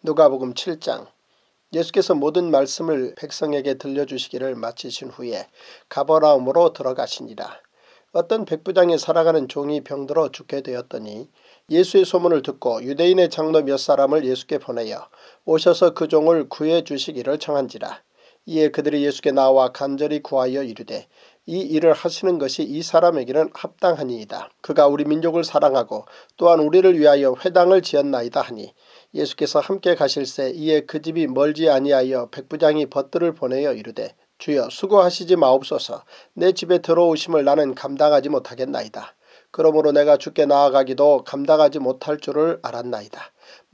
누가복음 7장. 예수께서 모든 말씀을 백성에게 들려주시기를 마치신 후에 가버나움으로 들어가시니라. 어떤 백부장이 살아가는 종이 병들어 죽게 되었더니 예수의 소문을 듣고 유대인의 장로 몇 사람을 예수께 보내어 오셔서 그 종을 구해 주시기를 청한지라. 이에 그들이 예수께 나와 간절히 구하여 이르되 이 일을 하시는 것이 이 사람에게는 합당하니이다. 그가 우리 민족을 사랑하고 또한 우리를 위하여 회당을 지었나이다 하니 예수께서 함께 가실새 이에 그 집이 멀지 아니하여 백부장이 벗들을 보내어 이르되 주여 수고하시지 마옵소서. 내 집에 들어오심을 나는 감당하지 못하겠나이다. 그러므로 내가 주께 나아가기도 감당하지 못할 줄을 알았나이다.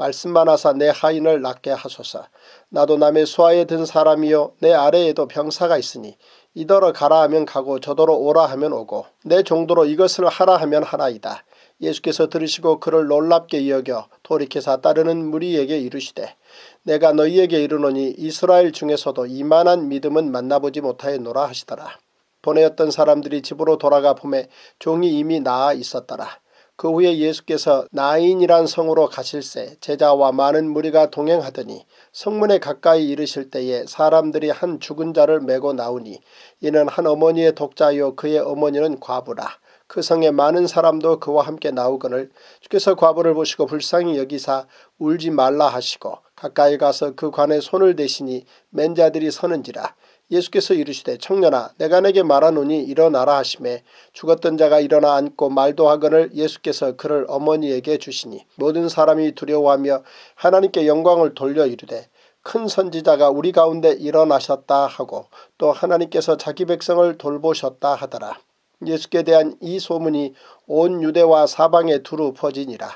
말씀만 하사 내 하인을 낫게 하소서. 나도 남의 수하에 든 사람이요 내 아래에도 병사가 있으니 이더러 가라 하면 가고 저더러 오라 하면 오고 내 종도로 이것을 하라 하면 하나이다. 예수께서 들으시고 그를 놀랍게 여겨 돌이켜서 따르는 무리에게 이르시되 내가 너희에게 이르노니 이스라엘 중에서도 이만한 믿음은 만나보지 못하였노라 하시더라. 보내었던 사람들이 집으로 돌아가 보매 종이 이미 나아 있었더라. 그 후에 예수께서 나인이란 성으로 가실새 제자와 많은 무리가 동행하더니 성문에 가까이 이르실 때에 사람들이 한 죽은 자를 메고 나오니 이는 한 어머니의 독자요 그의 어머니는 과부라. 그 성에 많은 사람도 그와 함께 나오거늘 주께서 과부를 보시고 불쌍히 여기사 울지 말라 하시고 가까이 가서 그 관에 손을 대시니 맨 자들이 서는지라. 예수께서 이르시되 청년아 내가 내게 말하노니 일어나라 하시매 죽었던 자가 일어나 앉고 말도 하거늘 예수께서 그를 어머니에게 주시니 모든 사람이 두려워하며 하나님께 영광을 돌려 이르되 큰 선지자가 우리 가운데 일어나셨다 하고 또 하나님께서 자기 백성을 돌보셨다 하더라. 예수께 대한 이 소문이 온 유대와 사방에 두루 퍼지니라.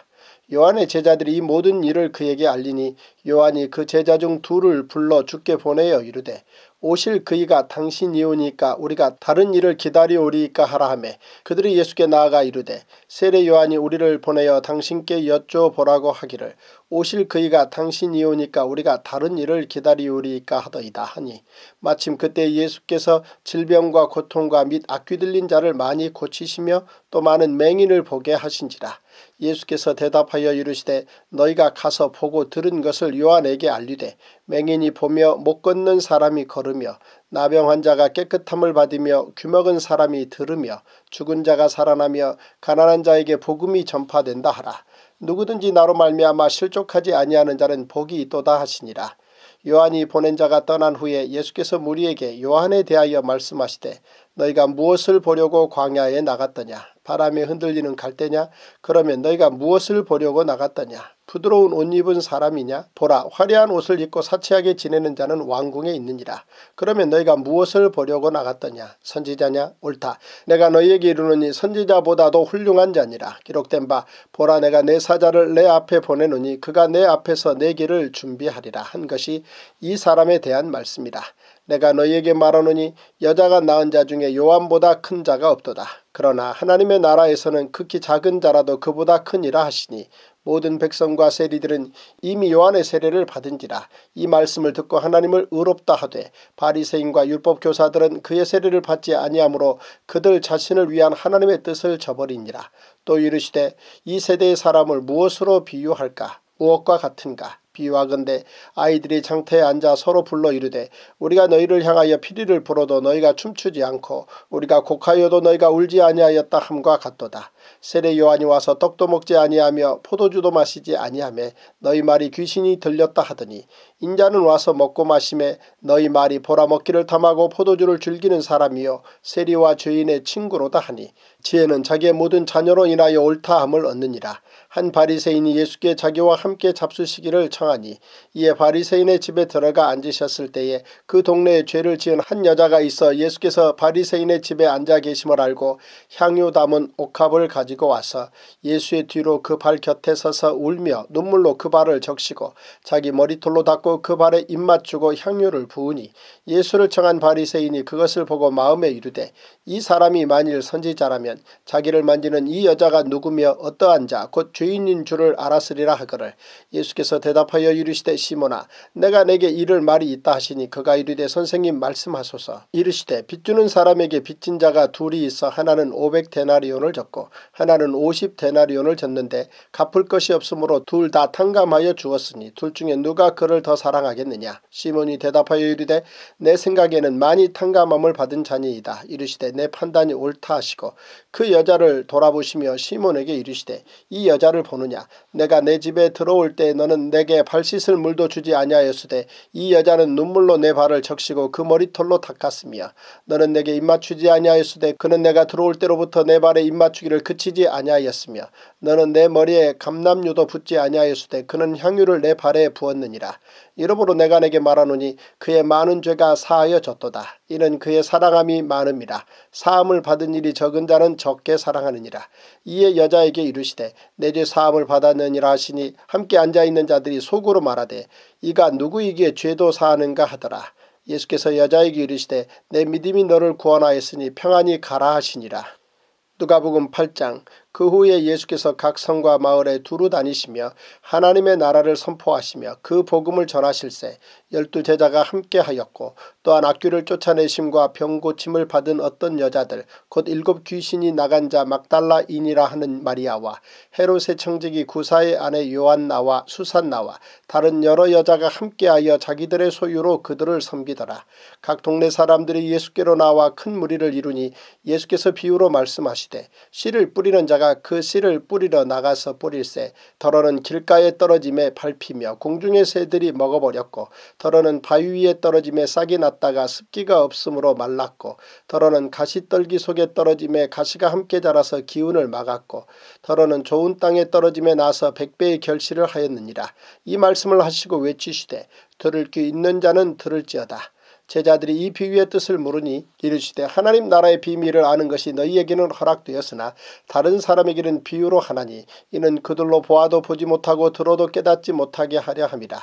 요한의 제자들이 이 모든 일을 그에게 알리니 요한이 그 제자 중 둘을 불러 주께 보내어 이르되 오실 그이가 당신이오니까 우리가 다른 일을 기다리오리이까 하라 하매 그들이 예수께 나아가 이르되 세례 요한이 우리를 보내어 당신께 여쭤보라고 하기를 오실 그이가 당신이오니까 우리가 다른 일을 기다리오리이까 하더이다 하니 마침 그때 예수께서 질병과 고통과 및 악귀 들린 자를 많이 고치시며 또 많은 맹인을 보게 하신지라. 예수께서 대답하여 이르시되 너희가 가서 보고 들은 것을 요한에게 알리되 맹인이 보며 못 걷는 사람이 걸으며 나병 환자가 깨끗함을 받으며 귀먹은 사람이 들으며 죽은 자가 살아나며 가난한 자에게 복음이 전파된다 하라. 누구든지 나로 말미암아 실족하지 아니하는 자는 복이 있도다 하시니라. 요한이 보낸 자가 떠난 후에 예수께서 무리에게 요한에 대하여 말씀하시되 너희가 무엇을 보려고 광야에 나갔더냐. 바람에 흔들리는 갈대냐. 그러면 너희가 무엇을 보려고 나갔더냐. 부드러운 옷 입은 사람이냐. 보라 화려한 옷을 입고 사치하게 지내는 자는 왕궁에 있느니라. 그러면 너희가 무엇을 보려고 나갔더냐. 선지자냐. 옳다. 내가 너희에게 이르노니 선지자보다도 훌륭한 자니라. 기록된 바 보라 내가 내 사자를 내 앞에 보내노니 그가 내 앞에서 내 길을 준비하리라 한 것이 이 사람에 대한 말씀이다. 내가 너희에게 말하노니 여자가 낳은 자 중에 요한보다 큰 자가 없도다. 그러나 하나님의 나라에서는 극히 작은 자라도 그보다 크니라 하시니 모든 백성과 세리들은 이미 요한의 세례를 받은지라. 이 말씀을 듣고 하나님을 의롭다 하되 바리새인과 율법교사들은 그의 세례를 받지 아니하므로 그들 자신을 위한 하나님의 뜻을 저버리니라. 또 이르시되 이 세대의 사람을 무엇으로 비유할까. 무엇과 같은가. 비유하건대 아이들이 장터에 앉아 서로 불러 이르되 우리가 너희를 향하여 피리를 불어도 너희가 춤추지 않고 우리가 곡하여도 너희가 울지 아니하였다 함과 같도다. 세례 요한이 와서 떡도 먹지 아니하며 포도주도 마시지 아니하며 너희 말이 귀신이 들렸다 하더니 인자는 와서 먹고 마시매 너희 말이 보라 먹기를 탐하고 포도주를 즐기는 사람이요 세리와 죄인의 친구로다 하니 지혜는 자기의 모든 자녀로 인하여 옳다함을 얻느니라. 한 바리새인이 예수께 자기와 함께 잡수시기를 청하니 이에 바리새인의 집에 들어가 앉으셨을 때에 그 동네에 죄를 지은 한 여자가 있어 예수께서 바리새인의 집에 앉아 계심을 알고 향유 담은 옥합을 가지고 와서 예수의 뒤로 그 발 곁에 서서 울며 눈물로 그 발을 적시고 자기 머리털로 닦고 그 발에 입 맞추고 향유를 부으니 예수를 청한 바리새인이 그것을 보고 마음에 이르되 이 사람이 만일 선지자라면 자기를 만지는 이 여자가 누구며 어떠한 자 곧 죄인인 줄을 알았으리라 하거늘 예수께서 대답하여 이르시되 시몬아 내가 내게 이를 말이 있다 하시니 그가 이르되 선생님 말씀하소서. 이르시되 빚주는 사람에게 빚진 자가 둘이 있어 하나는 500데나리온을 졌고 하나는 50데나리온을 졌는데 갚을 것이 없으므로 둘 다 탕감하여 주었으니 둘 중에 누가 그를 더 사랑하겠느냐. 시몬이 대답하여 이르되 내 생각에는 많이 탕감함을 받은 자니이다. 이르시되 내 판단이 옳다 하시고 그 여자를 돌아보시며 시몬에게 이르시되 이 여자를 보느냐. 내가 내 집에 들어올 때 너는 내게 발 씻을 물도 주지 아니하였으되 이 여자는 눈물로 내 발을 적시고 그 머리털로 닦았으며 너는 내게 입맞추지 아니하였으되 그는 내가 들어올 때로부터 내 발에 입맞추기를 그치지 아니하였으며 너는 내 머리에 감람유도 붓지 아니하였으되 그는 향유를 내 발에 부었느니라. 이러므로 내가 내게 말하노니 그의 많은 죄가 사하여졌도다. 이는 그의 사랑함이 많음이라. 사함을 받은 일이 적은 자는 적게 사랑하느니라. 이에 여자에게 이르시되 내 죄 사함을 받았느니라 하시니 함께 앉아있는 자들이 속으로 말하되 이가 누구이기에 죄도 사하는가 하더라. 예수께서 여자에게 이르시되 내 믿음이 너를 구원하였으니 평안히 가라 하시니라. 누가복음 8장. 그 후에 예수께서 각 성과 마을에 두루 다니시며 하나님의 나라를 선포하시며 그 복음을 전하실세 12 제자가 함께하였고 또한 악귀를 쫓아내심과 병 고침을 받은 어떤 여자들 곧 7 귀신이 나간 자 막달라인이라 하는 마리아와 헤롯의 청지기 구사의 아내 요한나와 수산나와 다른 여러 여자가 함께하여 자기들의 소유로 그들을 섬기더라. 각 동네 사람들이 예수께로 나와 큰 무리를 이루니 예수께서 비유로 말씀하시되 씨를 뿌리는 자가 그 씨를 뿌리러 나가서 뿌릴새 더러는 길가에 떨어짐에 밟히며 공중의 새들이 먹어버렸고 더러는 바위 위에 떨어짐에 싹이 났다가 습기가 없으므로 말랐고 더러는 가시떨기 속에 떨어짐에 가시가 함께 자라서 기운을 막았고 더러는 좋은 땅에 떨어짐에 나서 100배의 결실을 하였느니라. 이 말씀을 하시고 외치시되 들을 귀 있는 자는 들을지어다. 제자들이 이 비유의 뜻을 물으니 이르시되 하나님 나라의 비밀을 아는 것이 너희에게는 허락되었으나 다른 사람에게는 비유로 하나니 이는 그들로 보아도 보지 못하고 들어도 깨닫지 못하게 하려 함이라.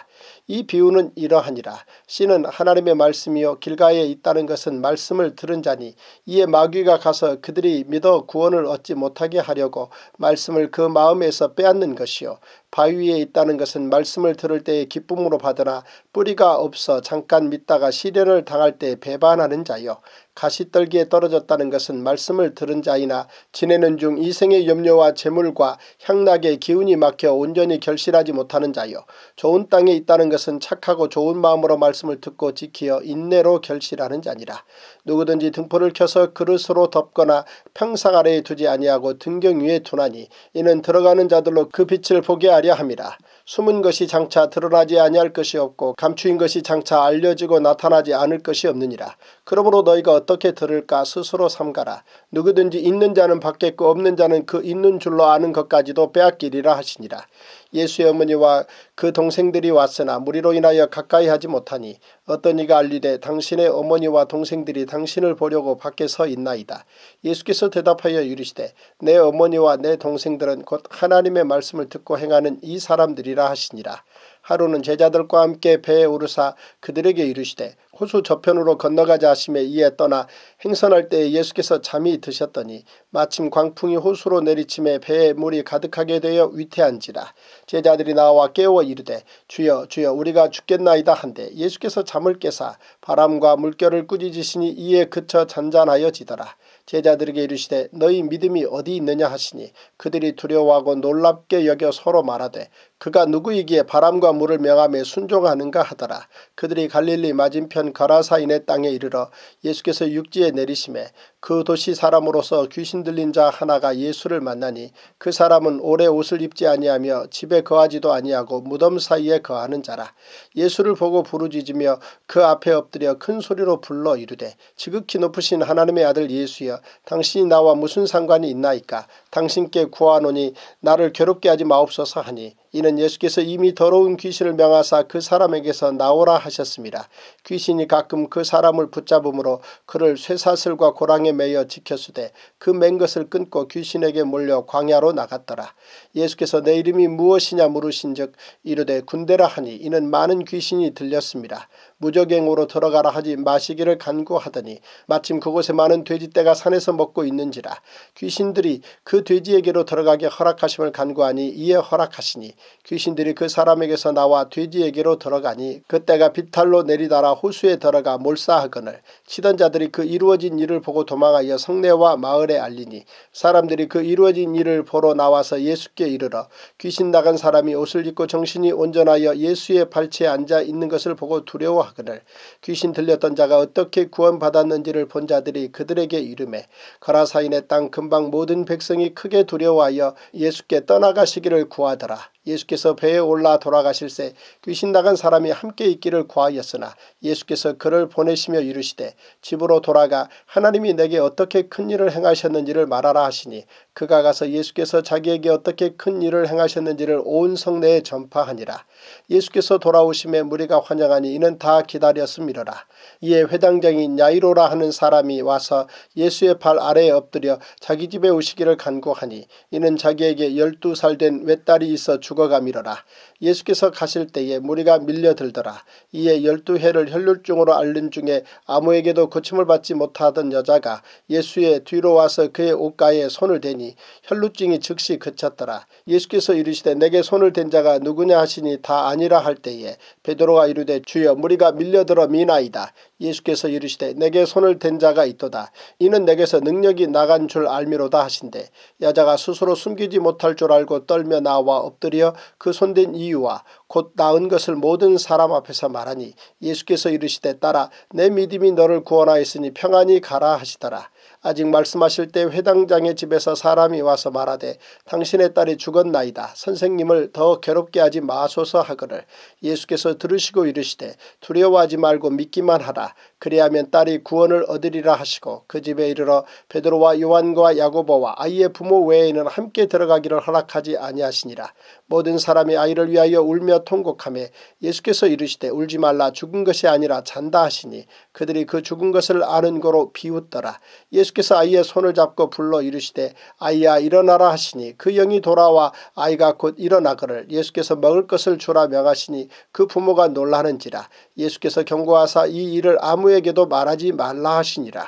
이 비유는 이러하니라. 씨는 하나님의 말씀이요 길가에 있다는 것은 말씀을 들은 자니 이에 마귀가 가서 그들이 믿어 구원을 얻지 못하게 하려고 말씀을 그 마음에서 빼앗는 것이요 바위 위에 있다는 것은 말씀을 들을 때에 기쁨으로 받으나 뿌리가 없어 잠깐 믿다가 시련을 당할 때 배반하는 자요 가시떨기에 떨어졌다는 것은 말씀을 들은 자이나 지내는 중 이생의 염려와 재물과 향락의 기운이 막혀 온전히 결실하지 못하는 자요 좋은 땅에 있다는 것은 착하고 좋은 마음으로 말씀을 듣고 지키어 인내로 결실하는 자니라. 누구든지 등불을 켜서 그릇으로 덮거나 평상 아래에 두지 아니하고 등경 위에 두나니 이는 들어가는 자들로 그 빛을 보게 하려 함이라. 숨은 것이 장차 드러나지 아니할 것이 없고 감추인 것이 장차 알려지고 나타나지 않을 것이 없느니라. 그러므로 너희가 어떻게 들을까 스스로 삼가라. 누구든지 있는 자는 받겠고 없는 자는 그 있는 줄로 아는 것까지도 빼앗기리라 하시니라. 예수의 어머니와 그 동생들이 왔으나 무리로 인하여 가까이 하지 못하니 어떤 이가 알리되 당신의 어머니와 동생들이 당신을 보려고 밖에 서 있나이다. 예수께서 대답하여 이르시되 내 어머니와 내 동생들은 곧 하나님의 말씀을 듣고 행하는 이 사람들이라 하시니라. 하루는 제자들과 함께 배에 오르사 그들에게 이르시되 호수 저편으로 건너가자 하시매 이에 떠나 행선할 때에 예수께서 잠이 드셨더니 마침 광풍이 호수로 내리침에 배에 물이 가득하게 되어 위태한지라. 제자들이 나와 깨워 이르되 주여 주여 우리가 죽겠나이다 한데 예수께서 잠을 깨사 바람과 물결을 꾸짖으시니 이에 그쳐 잔잔하여지더라. 제자들에게 이르시되 너희 믿음이 어디 있느냐 하시니 그들이 두려워하고 놀랍게 여겨 서로 말하되 그가 누구이기에 바람과 물을 명하며 순종하는가 하더라. 그들이 갈릴리 맞은편 거라사인의 땅에 이르러 예수께서 육지에 내리심에 그 도시 사람으로서 귀신 들린 자 하나가 예수를 만나니 그 사람은 오래 옷을 입지 아니하며 집에 거하지도 아니하고 무덤 사이에 거하는 자라. 예수를 보고 부르짖으며 그 앞에 엎드려 큰 소리로 불러 이르되 지극히 높으신 하나님의 아들 예수여 당신이 나와 무슨 상관이 있나이까. 당신께 구하노니 나를 괴롭게 하지 마옵소서 하니 이는 예수께서 이미 더러운 귀신을 명하사 그 사람에게서 나오라 하셨습니다. 귀신이 가끔 그 사람을 붙잡음으로 그를 쇠사슬과 고랑에 매여 지켰으되 그 맨 것을 끊고 귀신에게 몰려 광야로 나갔더라. 예수께서 내 이름이 무엇이냐 물으신즉 이르되 군대라 하니 이는 많은 귀신이 들렸습니다. 무적행으로 들어가라 하지 마시기를 간구하더니 마침 그곳에 많은 돼지떼가 산에서 먹고 있는지라. 귀신들이 그 돼지에게로 들어가게 허락하심을 간구하니 이에 허락하시니 귀신들이 그 사람에게서 나와 돼지에게로 들어가니 그때가 비탈로 내리다라 호수에 들어가 몰사하거늘 치던 자들이 그 이루어진 일을 보고 도망하여 성내와 마을에 알리니 사람들이 그 이루어진 일을 보러 나와서 예수께 이르러 귀신 나간 사람이 옷을 입고 정신이 온전하여 예수의 발치에 앉아 있는 것을 보고 두려워하거늘 귀신 들렸던 자가 어떻게 구원받았는지를 본 자들이 그들에게 이르매 거라사인의 땅 근방 모든 백성이 크게 두려워하여 예수께 떠나가시기를 구하더라. 예수께서 배에 올라 돌아가실새 귀신 나간 사람이 함께 있기를 구하였으나 예수께서 그를 보내시며 이르시되 집으로 돌아가 하나님이 내게 어떻게 큰 일을 행하셨는지를 말하라 하시니 그가 가서 예수께서 자기에게 어떻게 큰 일을 행하셨는지를 온 성내에 전파하니라. 예수께서 돌아오심에 무리가 환영하니 이는 다 기다렸음이로라. 이에 회당장인 야이로라 하는 사람이 와서 예수의 발 아래에 엎드려 자기 집에 오시기를 간구하니 이는 자기에게 12살 된 외딸이 있어 죽어가미로라. 예수께서 가실 때에 무리가 밀려들더라. 이에 12해를 혈루증으로 앓는 중에 아무에게도 고침을 받지 못하던 여자가 예수의 뒤로 와서 그의 옷가에 손을 대니 혈루증이 즉시 그쳤더라. 예수께서 이르시되 내게 손을 댄 자가 누구냐 하시니 다 아니라 할 때에 베드로가 이르되 주여 무리가 밀려들어 미나이다. 예수께서 이르시되 내게 손을 댄 자가 있도다. 이는 내게서 능력이 나간 줄 알미로다 하신대 여자가 스스로 숨기지 못할 줄 알고 떨며 나와 엎드려 그 손댄 이유와 곧 나은 것을 모든 사람 앞에서 말하니 예수께서 이르시되 딸아 내 믿음이 너를 구원하였으니 평안히 가라 하시더라. 아직 말씀하실 때 회당장의 집에서 사람이 와서 말하되 당신의 딸이 죽었나이다. 선생님을 더 괴롭게 하지 마소서 하거늘 예수께서 들으시고 이르시되 두려워하지 말고 믿기만 하라. 그리하면 딸이 구원을 얻으리라 하시고 그 집에 이르러 베드로와 요한과 야고보와 아이의 부모 외에는 함께 들어가기를 허락하지 아니하시니라. 모든 사람이 아이를 위하여 울며 통곡하며 예수께서 이르시되 울지 말라 죽은 것이 아니라 잔다 하시니 그들이 그 죽은 것을 아는 거로 비웃더라. 예수께서 아이의 손을 잡고 불러 이르시되 아이야 일어나라 하시니 그 영이 돌아와 아이가 곧 일어나거늘 예수께서 먹을 것을 주라 명하시니 그 부모가 놀라는지라. 예수께서 경고하사 이 일을 아무에게도 말하지 말라 하시니라.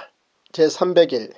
제300일